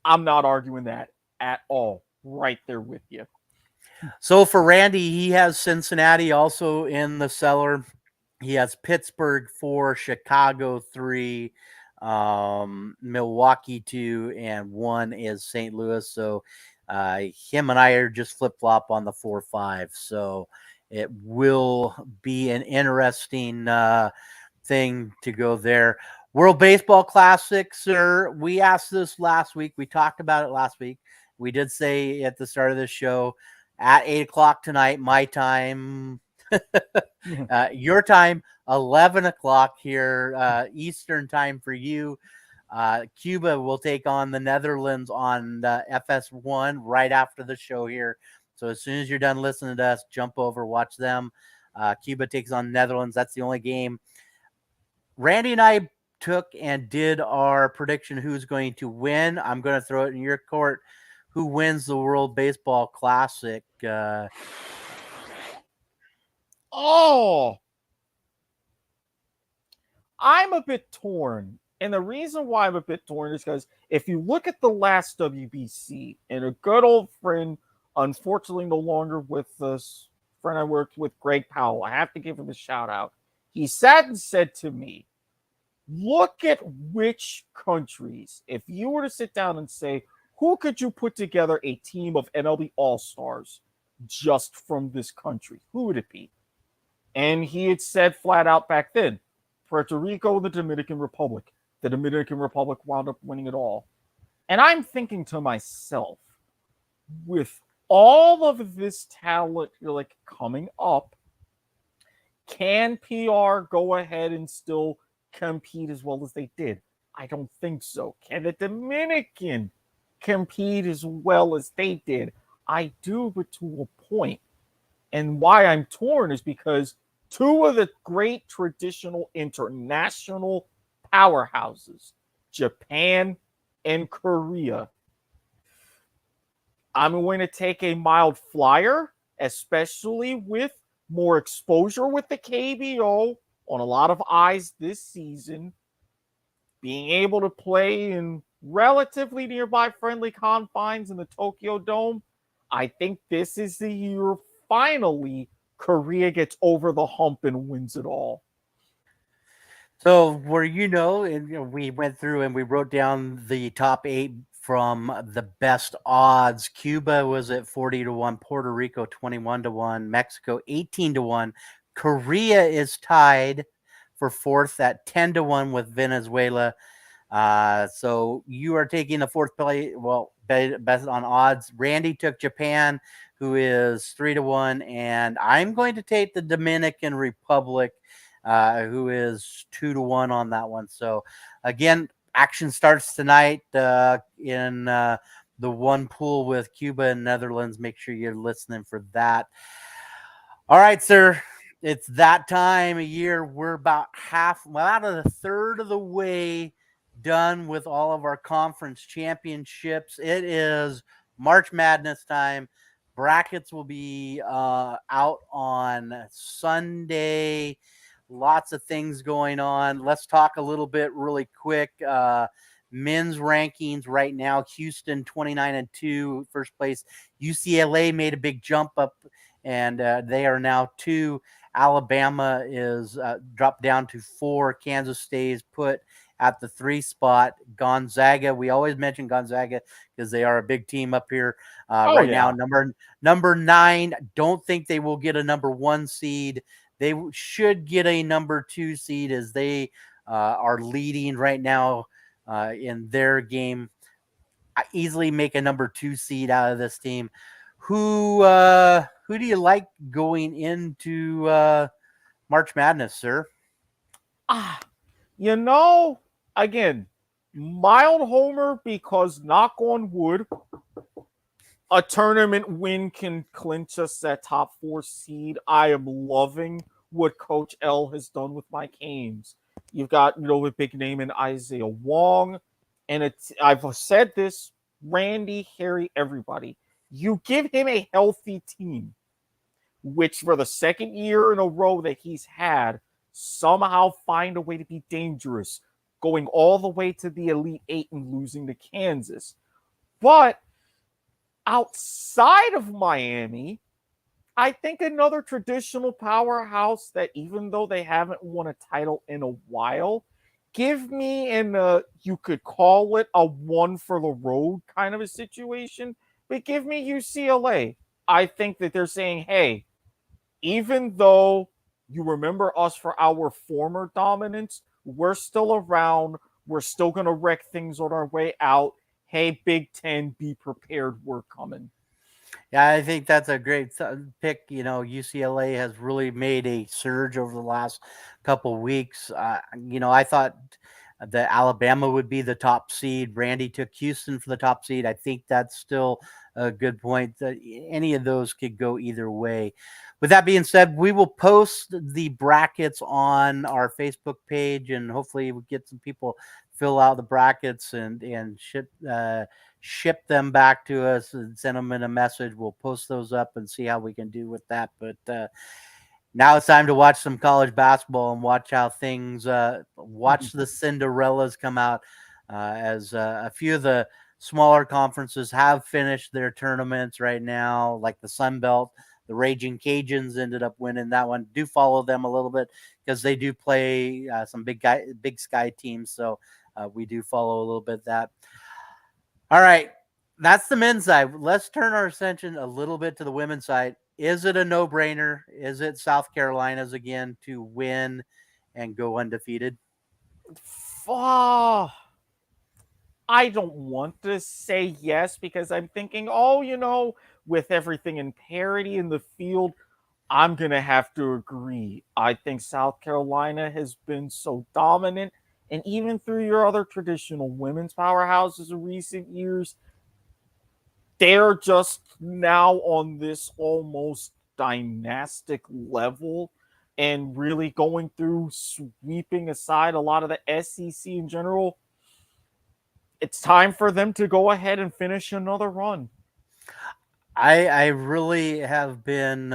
I'm not arguing that at all. Right there with you. So for Randy, he has Cincinnati also in the cellar. He has Pittsburgh 4, Chicago 3, Milwaukee 2, and 1 is St. Louis. So him and I are just flip flop on the 4-5. So it will be an interesting thing to go there. World Baseball Classic, sir. We asked this last week. We talked about it last week. We did say at the start of the show at 8 o'clock tonight, my time. Your time, 11 o'clock here, Eastern time for you. Cuba will take on the Netherlands on FS1 right after the show here. So as soon as you're done listening to us, jump over, watch them. Cuba takes on Netherlands. That's the only game. Randy and I took and did our prediction who's going to win. I'm going to throw it in your court. Who wins the World Baseball Classic? I'm a bit torn. And the reason why I'm a bit torn is because if you look at the last WBC, and a good old friend, unfortunately no longer with us, friend I worked with, Greg Powell, I have to give him a shout out. He sat and said to me, look at which countries, if you were to sit down and say, who could you put together a team of MLB All-Stars just from this country? Who would it be? And he had said flat out back then, Puerto Rico, the Dominican Republic. The Dominican Republic wound up winning it all. And I'm thinking to myself, with all of this talent like coming up, can PR go ahead and still compete as well as they did? I don't think so. Can the Dominican compete as well as they did? I do, but to a point. And why I'm torn is because two of the great traditional international powerhouses, Japan and Korea, I'm going to take a mild flyer, especially with more exposure with the KBO on a lot of eyes this season, being able to play in relatively nearby friendly confines in the Tokyo Dome. I think this is the year finally Korea gets over the hump and wins it all. So where and we went through and we wrote down the top 8 from the best odds. Cuba was at 40-1, Puerto Rico 21-1, Mexico 18-1. Korea is tied for 4th at 10-1 with Venezuela. So you are taking the 4th place. Well, best on odds. Randy took Japan, who is 3-1, and I'm going to take the Dominican Republic, who is 2-1 on that one. So again, action starts tonight in the one pool with Cuba and Netherlands. Make sure you're listening for that. All right, sir. It's that time of year. We're about out of the third of the way done with all of our conference championships. It is March Madness time. Brackets will be out on Sunday. Lots of things going on. Let's talk a little bit really quick. Men's rankings right now: Houston 29-2, first place. UCLA made a big jump up, and they are now 2. Alabama is dropped down to 4. Kansas State is put at the 3 spot. Gonzaga, we always mention Gonzaga because they are a big team up here now. Number 9. Don't think they will get a number 1 seed. They should get a number 2 seed as they are leading right now in their game. I easily make a number 2 seed out of this team. Who do you like going into March Madness, sir? Again, mild homer because, knock on wood, a tournament win can clinch us that top 4 seed. I am loving what Coach L has done with my Canes. You've got, a big name in Isaiah Wong. And I've said this, Randy, Harry, everybody. You give him a healthy team, which for the second year in a row that he's had, somehow find a way to be dangerous, going all the way to the Elite 8 and losing to Kansas. But outside of Miami, I think another traditional powerhouse that, even though they haven't won a title in a while, give me you could call it a one for the road kind of a situation, but give me UCLA. I think that they're saying, hey, even though you remember us for our former dominance, we're still around. We're still going to wreck things on our way out. Hey, Big Ten, be prepared. We're coming. Yeah, I think that's a great pick. UCLA has really made a surge over the last couple weeks. I thought that Alabama would be the top seed. Randy took Houston for the top seed. I think that's still a good point. That any of those could go either way. With that being said, we will post the brackets on our Facebook page, and hopefully we get some people fill out the brackets and ship them back to us and send them in a message. We'll post those up and see how we can do with that. But now it's time to watch some college basketball and watch how things watch the Cinderellas come out as a few of the smaller conferences have finished their tournaments right now, like the Sun Belt. The Raging Cajuns ended up winning that one. Do follow them a little bit because they do play some big sky teams. So we do follow a little bit of that. All right. That's the men's side. Let's turn our attention a little bit to the women's side. Is it a no-brainer? Is it South Carolina's again to win and go undefeated? I don't want to say yes because I'm thinking, oh, with everything in parity in the field, I'm going to have to agree. I think South Carolina has been so dominant. And even through your other traditional women's powerhouses in recent years, they're just now on this almost dynastic level and really going through, sweeping aside a lot of the SEC in general. It's time for them to go ahead and finish another run. I really have been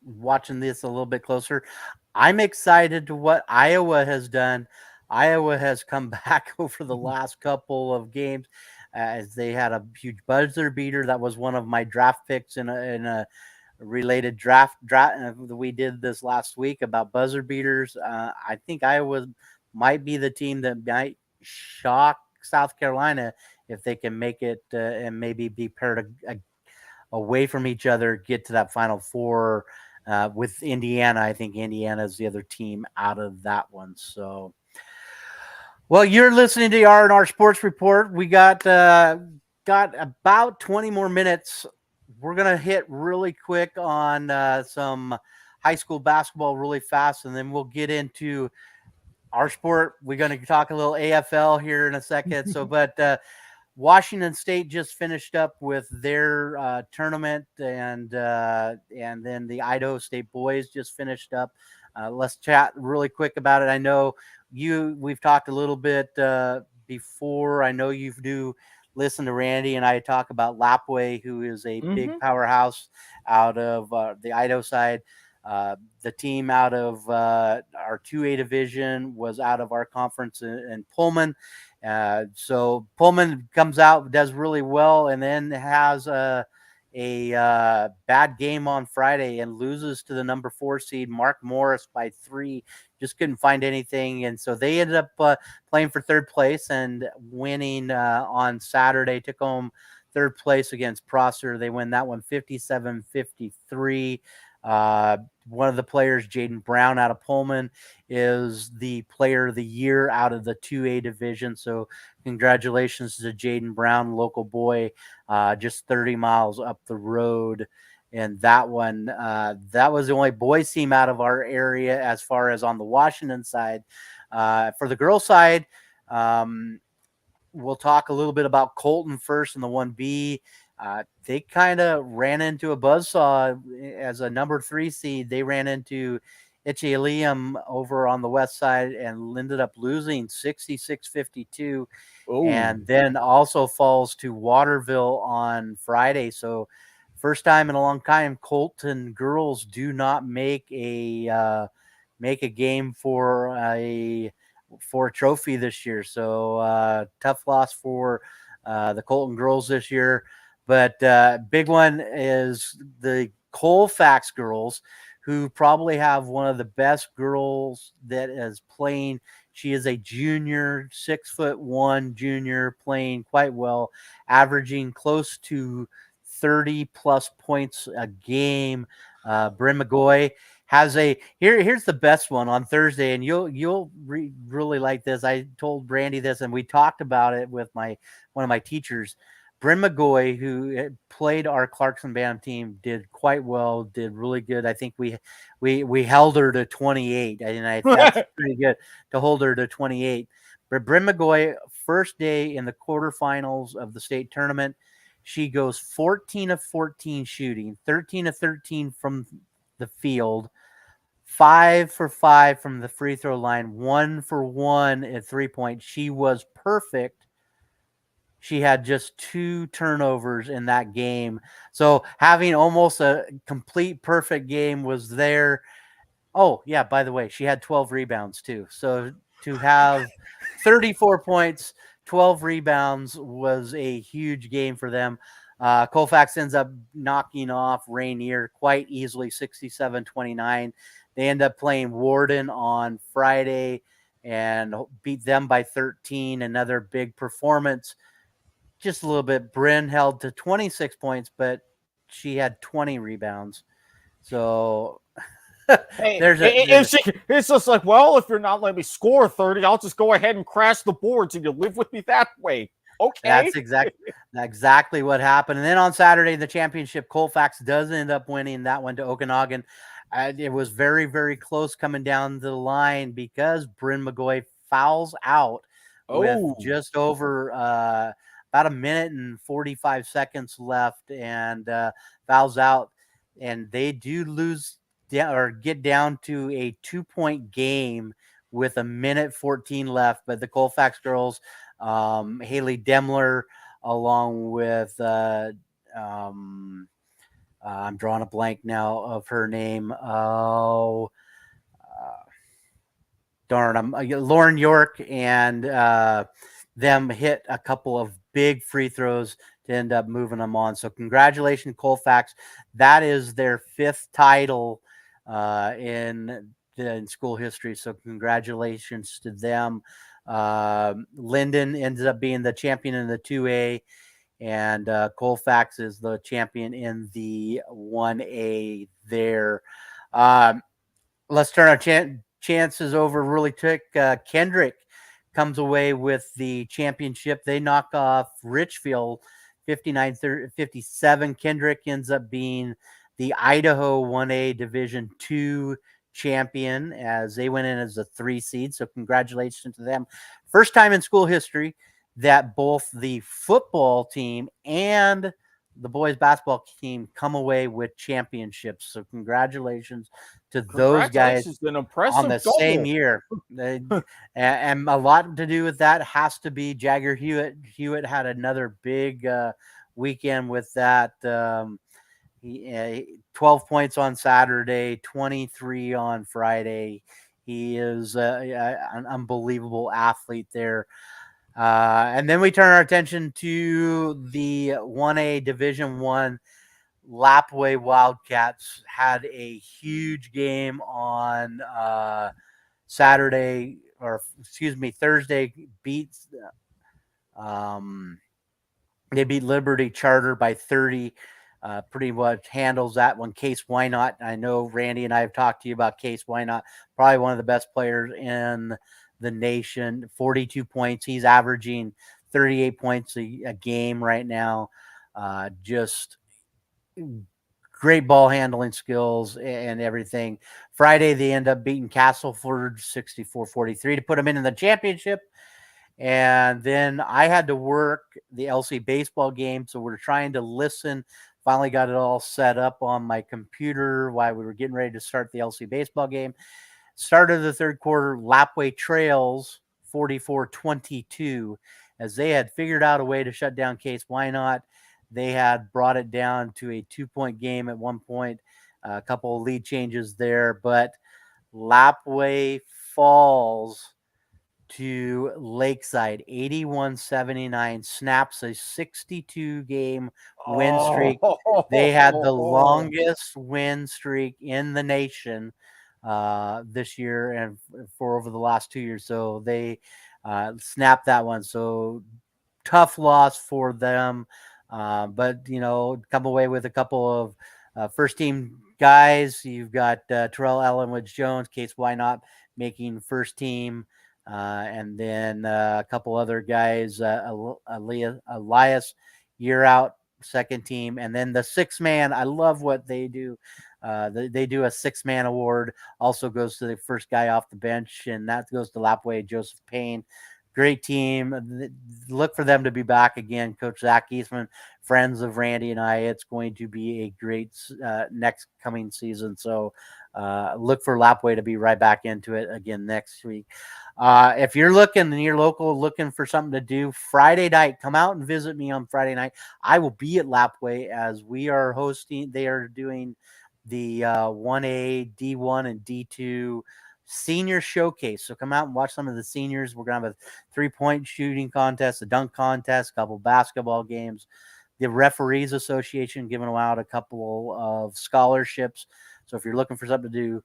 watching this a little bit closer. I'm excited to what Iowa has done. Iowa has come back over the last couple of games as they had a huge buzzer beater. That was one of my draft picks in a related draft we did this last week about buzzer beaters. I think Iowa might be the team that might shock South Carolina if they can make it and maybe be paired away from each other, get to that Final Four with Indiana. I think Indiana is the other team out of that one. So, well, you're listening to the R&R Sports Report. We got about 20 more minutes. We're gonna hit really quick on some high school basketball really fast, and then we'll get into our sport. We're going to talk a little AFL here in a second. But Washington State just finished up with their tournament, and then the Idaho State boys just finished up. Let's chat really quick about it. I know we've talked a little bit before. I know you do listen to Randy and I talk about Lapway, who is a big powerhouse out of the Idaho side. The team out of our 2A division was out of our conference in Pullman. So Pullman comes out, does really well, and then has a bad game on Friday and loses to the number 4 seed Mark Morris by 3. Just couldn't find anything, and so they ended up playing for third place and winning on Saturday. Took home third place against Prosser. They win that one 57-53. One of the players, Jaden Brown out of Pullman, is the player of the year out of the 2A division. So congratulations to Jaden Brown, local boy, just 30 miles up the road. And that one, that was the only boys team out of our area as far as on the Washington side. For the girls side, we'll talk a little bit about Colton first in the 1B. They kind of ran into a buzzsaw as a number 3 seed. They ran into Itchyalium over on the west side and ended up losing 66-52. And then also falls to Waterville on Friday. So first time in a long time, Colton girls do not make a game for a trophy this year. So tough loss for the Colton girls this year. But big one is the Colfax girls, who probably have one of the best girls that is playing. She is a junior, 6'1" junior, playing quite well, averaging close to 30 plus points a game. Bryn McGoy has here's the best one on Thursday, and you'll really like this. I told Brandy this, and we talked about it with one of my teachers. Bryn McGoy, who played our Clarkson Bantam team, did quite well, did really good. I think we held her to 28, and that's pretty good to hold her to 28. But Bryn McGoy, first day in the quarterfinals of the state tournament, she goes 14 of 14 shooting, 13 of 13 from the field, 5 for 5 from the free throw line, 1 for 1 at 3-point. She was perfect. She had just 2 turnovers in that game. So having almost a complete perfect game was there. Oh, yeah, by the way, she had 12 rebounds too. So to have 34 points, 12 rebounds was a huge game for them. Colfax ends up knocking off Rainier quite easily, 67-29. They end up playing Warden on Friday and beat them by 13. Another big performance. Just a little bit. Bryn held to 26 points, but she had 20 rebounds. So Hey, it's just like, well, if you're not letting me score 30, I'll just go ahead and crash the boards, and you live with me that way. Okay. That's exactly what happened. And then on Saturday, the championship, Colfax does end up winning that one to Okanagan. It was very, very close coming down the line because Bryn McGoy fouls out with just over about a minute and 45 seconds left, and fouls out, and they do lose or get down to a 2-point game with a minute 14 left. But the Colfax girls, Haley Demler, along with I'm drawing a blank now of her name. Oh, darn! Lauren York and them hit a couple of big free throws to end up moving them on. So congratulations, Colfax. That is their 5th title in school history. So congratulations to them. Linden ended up being the champion in the 2A, and Colfax is the champion in the 1A there. Let's turn our chances over really quick. Kendrick comes away with the championship. They knock off Richfield 59-57. Kendrick ends up being the Idaho 1A Division II champion as they went in as a 3 seed. So congratulations to them. First time in school history that both the football team and the boys basketball team come away with championships. So congratulations to those guys on the same year. And a lot to do with that has to be Jagger Hewitt. Hewitt had another big weekend with that. 12 points on Saturday, 23 on Friday. He is an unbelievable athlete there. And then we turn our attention to the 1A Division I. Lapway Wildcats had a huge game on Thursday. They beat Liberty Charter by 30. Pretty much handles that one. Case Wynot. I know Randy and I have talked to you about Case Wynot, probably one of the best players in the nation. 42 points. He's averaging 38 points a game right now. Just great ball handling skills and everything. Friday, they end up beating Castleford 64-43 to put them in the championship. And then I had to work the LC baseball game, so we're trying to listen. Finally got it all set up on my computer while we were getting ready to start the LC baseball game. Started the third quarter, Lapway trails 44-22, as they had figured out a way to shut down Case Wynot. They had brought it down to a 2-point game at one point, a couple of lead changes there, but Lapway falls to Lakeside, 81-79, snaps a 62-game win streak. They had the longest win streak in the nation this year and for over the last 2 years. So they snapped that one. So tough loss for them. But, come away with a couple of first team guys. You've got Terrell Ellenwood Jones, Case Why Not making first team. And then a couple other guys, Elias year out second team. And then the 6-man, I love what they do. They do a 6-man award, also goes to the first guy off the bench, and that goes to Lapway Joseph Payne. Great team. Look for them to be back again. Coach Zach Eastman, friends of Randy and I. It's going to be a great next coming season. So look for Lapway to be right back into it again next week. If you're looking in your local, looking for something to do Friday night, come out and visit me on Friday night. I will be at Lapway as we are hosting. They are doing the 1A, D1, and D2 senior showcase. So come out and watch some of the seniors. We're going to have a 3-point shooting contest, a dunk contest, a couple basketball games. The Referees Association giving out a couple of scholarships. So if you're looking for something to do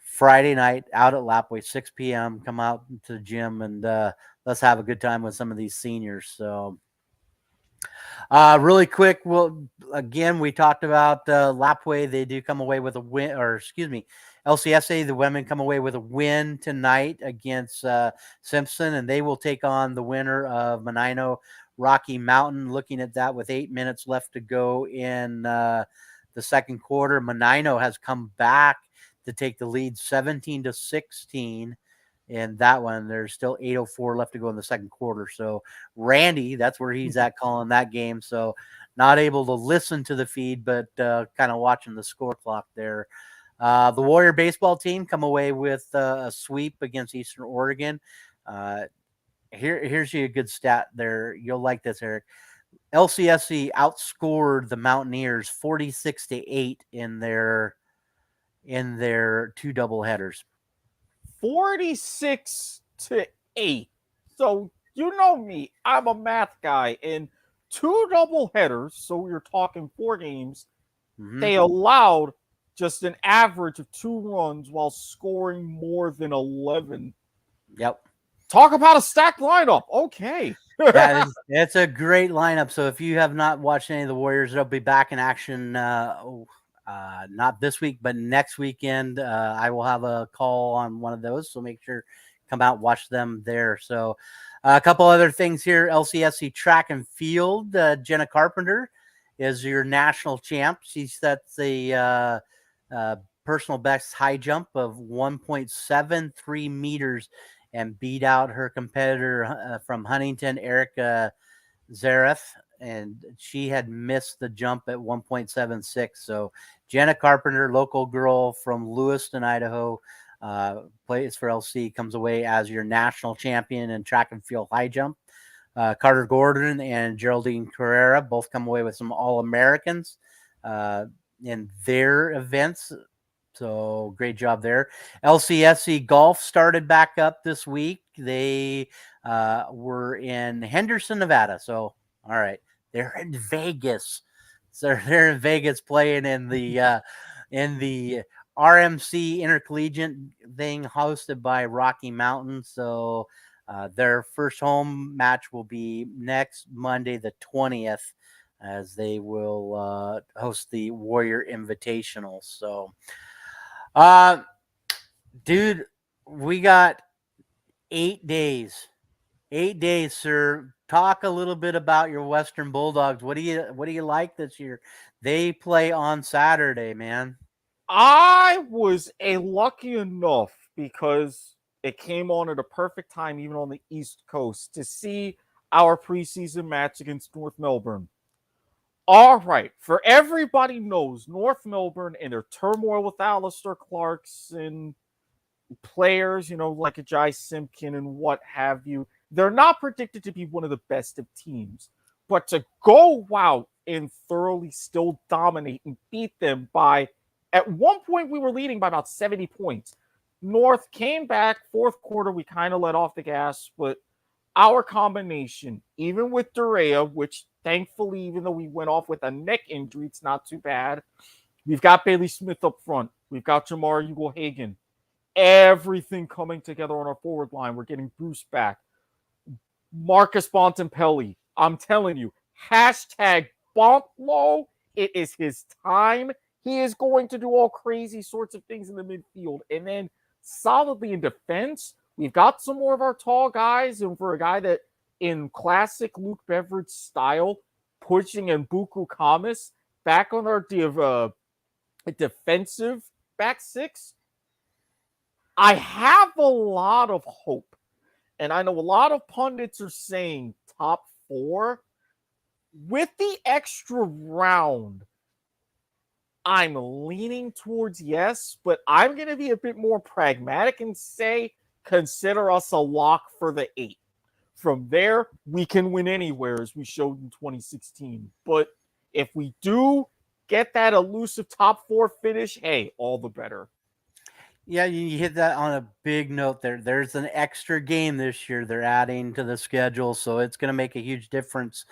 Friday night out at Lapway, 6 p.m., come out to the gym and let's have a good time with some of these seniors. So really quick, we talked about Lapway. They do come away with a win, LCSA, the women come away with a win tonight against Simpson, and they will take on the winner of Menino Rocky Mountain. Looking at that with 8 minutes left to go in the second quarter, Menino has come back to take the lead 17-16 in that one. There's still 8:04 left to go in the second quarter. So Randy, that's where he's at calling that game. So not able to listen to the feed, but kind of watching the score clock there. The Warrior baseball team come away with a sweep against Eastern Oregon. Here's you a good stat there. You'll like this, Eric. LCSC outscored the Mountaineers 46-8 in their two doubleheaders. 46-8. So you know me, I'm a math guy. In 2 doubleheaders, so we were talking 4 games, they allowed just an average of 2 runs while scoring more than 11. Yep. Talk about a stacked lineup. Okay. It's a great lineup. So if you have not watched any of the Warriors, they'll be back in action not this week, but next weekend. I will have a call on one of those, so make sure come out, watch them there. So a couple other things here. LCSC track and field. Jenna Carpenter is your national champ. She sets the personal best high jump of 1.73 meters and beat out her competitor from Huntington, Erica Zareth, and she had missed the jump at 1.76. So Jenna Carpenter, local girl from Lewiston, Idaho, plays for LC, comes away as your national champion in track and field high jump. Carter Gordon and Geraldine Carrera both come away with some All-Americans in their events. So great job there. LCSC golf started back up this week. They were in Henderson, Nevada. So, all right, they're in Vegas. So they're in Vegas playing in the RMC Intercollegiate thing hosted by Rocky Mountain. So their first home match will be next Monday, the 20th, as they will host the Warrior Invitational. So, dude, we got 8 days. 8 days, sir. Talk a little bit about your Western Bulldogs. What do you like this year? They play on Saturday, man. I was lucky enough because it came on at a perfect time, even on the East Coast, to see our preseason match against North Melbourne. All right, for everybody knows North Melbourne and their turmoil with Alistair Clarkson, players, like a Jai Simpkin and what have you, they're not predicted to be one of the best of teams. But to go out and thoroughly still dominate and beat them by, at one point we were leading by about 70 points. North came back. Fourth quarter, we kind of let off the gas, but our combination, even with Durea, which thankfully, even though we went off with a neck injury, it's not too bad. We've got Bailey Smith up front. We've got Jamar Ugle-Hagan. Everything coming together on our forward line. We're getting Bruce back. Marcus Bontempelli. I'm telling you, hashtag Bontlow. It is his time. He is going to do all crazy sorts of things in the midfield. And then solidly in defense, we've got some more of our tall guys. And for a guy that in classic Luke Beveridge style, pushing Mbuku Kamis back on our defensive back six, I have a lot of hope. And I know a lot of pundits are saying top 4. With the extra round, I'm leaning towards yes, but I'm going to be a bit more pragmatic and say consider us a lock for the 8. From there, we can win anywhere, as we showed in 2016. But if we do get that elusive top 4 finish, hey, all the better. Yeah, you hit that on a big note there. There's an extra game this year they're adding to the schedule, so it's going to make a huge difference.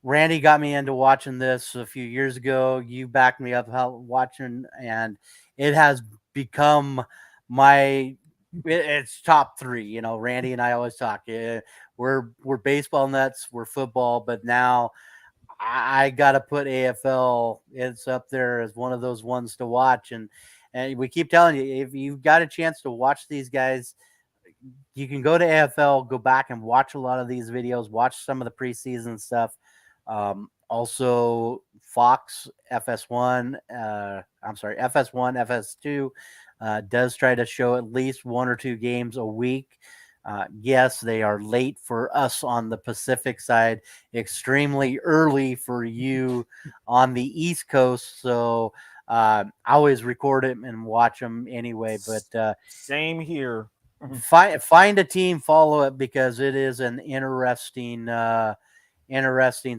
Randy got me into watching this a few years ago. You backed me up watching, and it has become it's top 3. Randy and I always talk. We're baseball nuts, we're football, but now I got to put AFL. It's up there as one of those ones to watch, and we keep telling you, if you've got a chance to watch these guys, you can go to AFL, go back and watch a lot of these videos, watch some of the preseason stuff. Also, Fox FS1, FS2 does try to show at least 1 or 2 games a week. Yes, they are late for us on the Pacific side, extremely early for you on the East Coast. So I always record it and watch them anyway. But same here. Find a team, follow it, because it is an interesting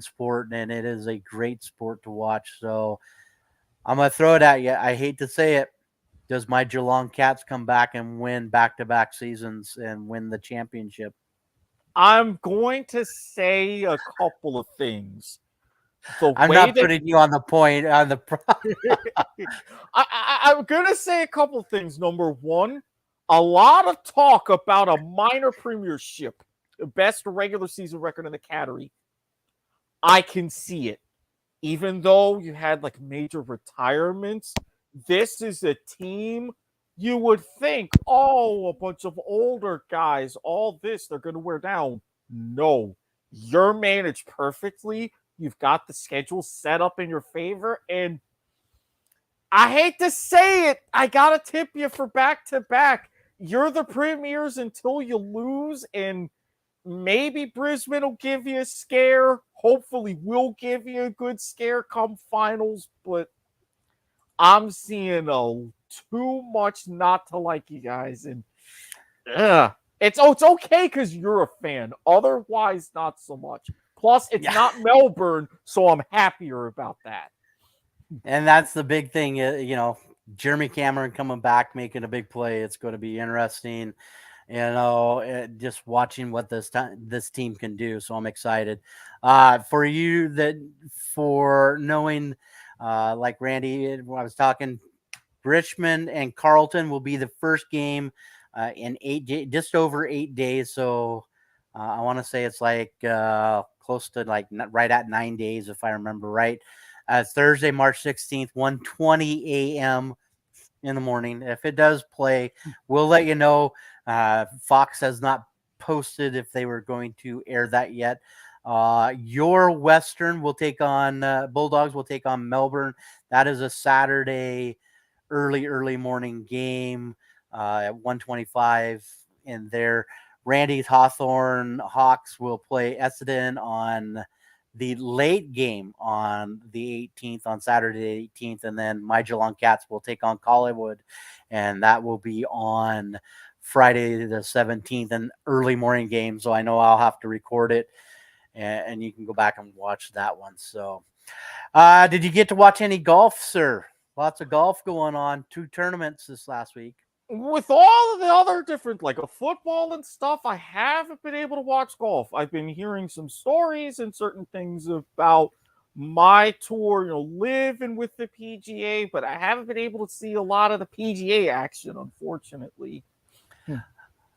sport, and it is a great sport to watch. So I'm gonna throw it at you. I hate to say it. Does my Geelong Cats come back and win back-to-back seasons and win the championship? I'm going to say a couple of things. I'm not putting you on the point. I'm going to say a couple of things. Number one, a lot of talk about a minor premiership, best regular season record in the category. I can see it. Even though you had like major retirements, this is a team you would think, oh, a bunch of older guys, all this, they're going to wear down. No, you're managed perfectly. You've got the schedule set up in your favor. And I hate to say it, I got to tip you for back-to-back. You're the premiers until you lose, and maybe Brisbane will give you a scare. Hopefully we'll give you a good scare come finals, but I'm seeing too much not to like you guys. And it's okay because you're a fan. Otherwise, not so much. Plus, it's not Melbourne, so I'm happier about that. And that's the big thing, Jeremy Cameron coming back, making a big play. It's going to be interesting. Just watching what this team can do. So I'm excited. For knowing, like Randy, I was talking, Richmond and Carlton will be the first game in just over 8 days. So I want to say it's like close to like right at 9 days, if I remember right. Thursday, March 16th, 1:20 a.m. in the morning. If it does play, we'll let you know. Fox has not posted if they were going to air that yet. Your Western will take on Bulldogs will take on Melbourne. That is a Saturday early morning game at 1:25 in there. Randy's Hawthorn Hawks will play Essendon on the late game on the 18th, on Saturday 18th, and then my Geelong Cats will take on Collingwood, and that will be on Friday the 17th, an early morning game. So I know I'll have to record it, and you can go back and watch that one. So did you get to watch any golf, sir? Lots of golf going on. 2 tournaments this last week. With all of the other different, like a football and stuff, I haven't been able to watch golf. I've been hearing some stories and certain things about my tour, living with the PGA, but I haven't been able to see a lot of the PGA action, unfortunately.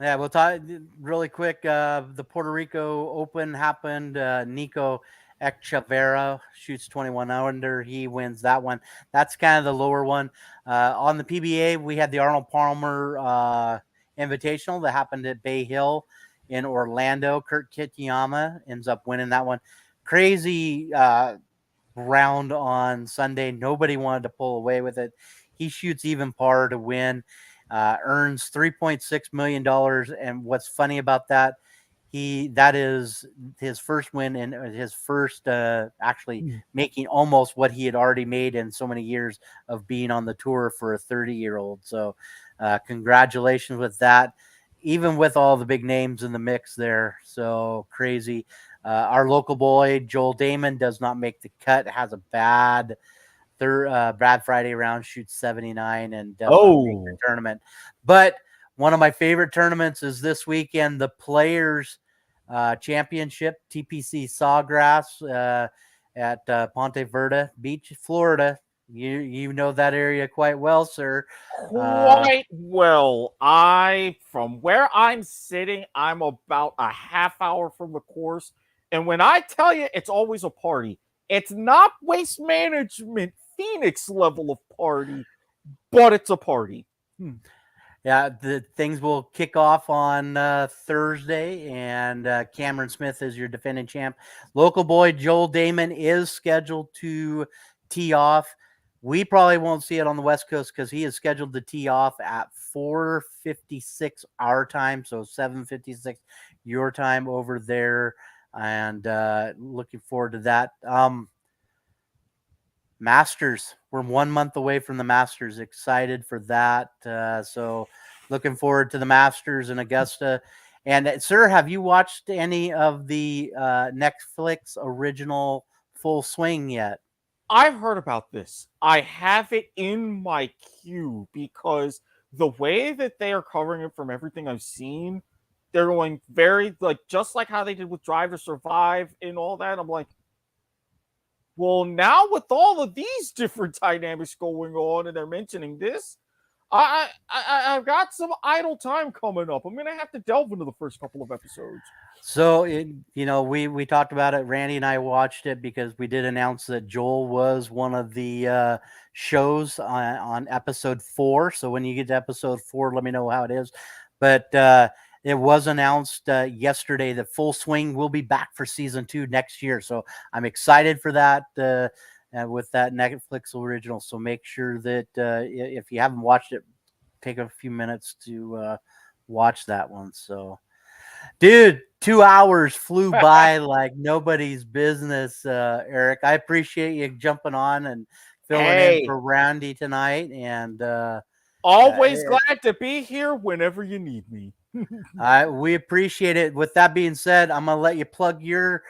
Yeah, we'll talk really quick. The Puerto Rico Open happened. Nico Echeverria shoots 21 under. He wins that one. That's kind of the lower one. On the PBA, we had the Arnold Palmer Invitational that happened at Bay Hill in Orlando. Kurt Kitayama ends up winning that one. Crazy round on Sunday. Nobody wanted to pull away with it. He shoots even par to win. Earns $3.6 million. And what's funny about that is his first win and his first actually making almost what he had already made in so many years of being on the tour for a 30-year-old. So congratulations with that, even with all the big names in the mix there. So crazy. Our local boy Joel Damon does not make the cut, has a bad Brad Friday round, shoots 79 and does not make the tournament. But one of my favorite tournaments is this weekend, the Players Championship, TPC Sawgrass at Ponte Verde Beach, Florida. You know that area quite well, sir. Quite well. From where I'm sitting, I'm about a half hour from the course. And when I tell you it's always a party, it's not Waste Management Phoenix level of party, but it's a party. Yeah, the things will kick off on Thursday, and Cameron Smith is your defending champ. Local boy Joel Damon is scheduled to tee off. We probably won't see it on the West Coast because he is scheduled to tee off at 4:56 our time, so 7:56 your time over there, and looking forward to that. Masters, we're 1 month away from the Masters. Excited for that. So looking forward to the Masters in Augusta. And sir, have you watched any of the Netflix original Full Swing yet? I've heard about this. I have it in my queue because the way that they are covering it from everything I've seen, they're going very, just like how they did with Drive to Survive and all that. I'm like, well, now with all of these different dynamics going on, and they're mentioning this, I've got some idle time coming up. I'm gonna have to delve into the first couple of episodes. So we talked about it. Randy and I watched it because we did announce that Joel was one of the shows on episode 4. So when you get to episode 4, let me know how it is. But it was announced yesterday that Full Swing will be back for season 2 next year. So I'm excited for that with that Netflix original. So make sure that if you haven't watched it, take a few minutes to watch that one. So, dude, 2 hours flew by like nobody's business, Eric. I appreciate you jumping on and filling in for Randy tonight. And always glad to be here whenever you need me. We appreciate it. With that being said, I'm gonna let you plug your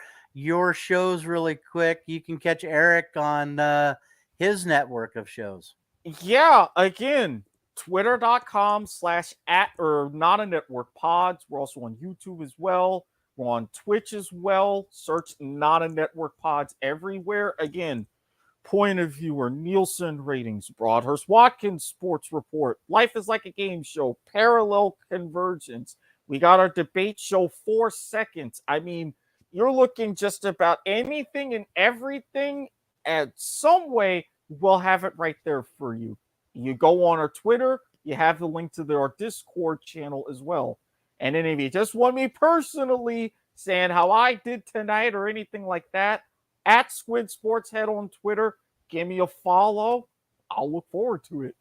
shows really quick. You can catch Eric on his network of shows. Yeah, again, twitter.com/@NotANetworkPods. We're also on YouTube as well. We're on Twitch as well. Search Not a Network Pods everywhere. Again, Point of Viewer, Nielsen ratings, Broadhurst Watkins Sports Report, Life is Like a Game Show, Parallel Convergence. We got our debate show, 4 Seconds. I mean, you're looking just about anything and everything, and some way we'll have it right there for you. You go on our Twitter, you have the link to our Discord channel as well. And then if you just want me personally saying how I did tonight or anything like that, at Squid Sports Head on Twitter, give me a follow. I'll look forward to it.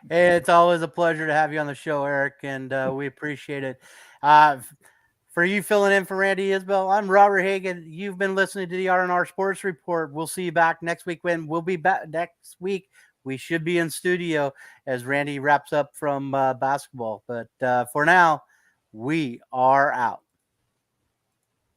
Hey, it's always a pleasure to have you on the show, Eric, and we appreciate it. For you filling in for Randy Isbell, I'm Robert Hagan. You've been listening to the R&R Sports Report. We'll see you back next week. When we'll be back next week, we should be in studio as Randy wraps up from basketball. But for now, we are out.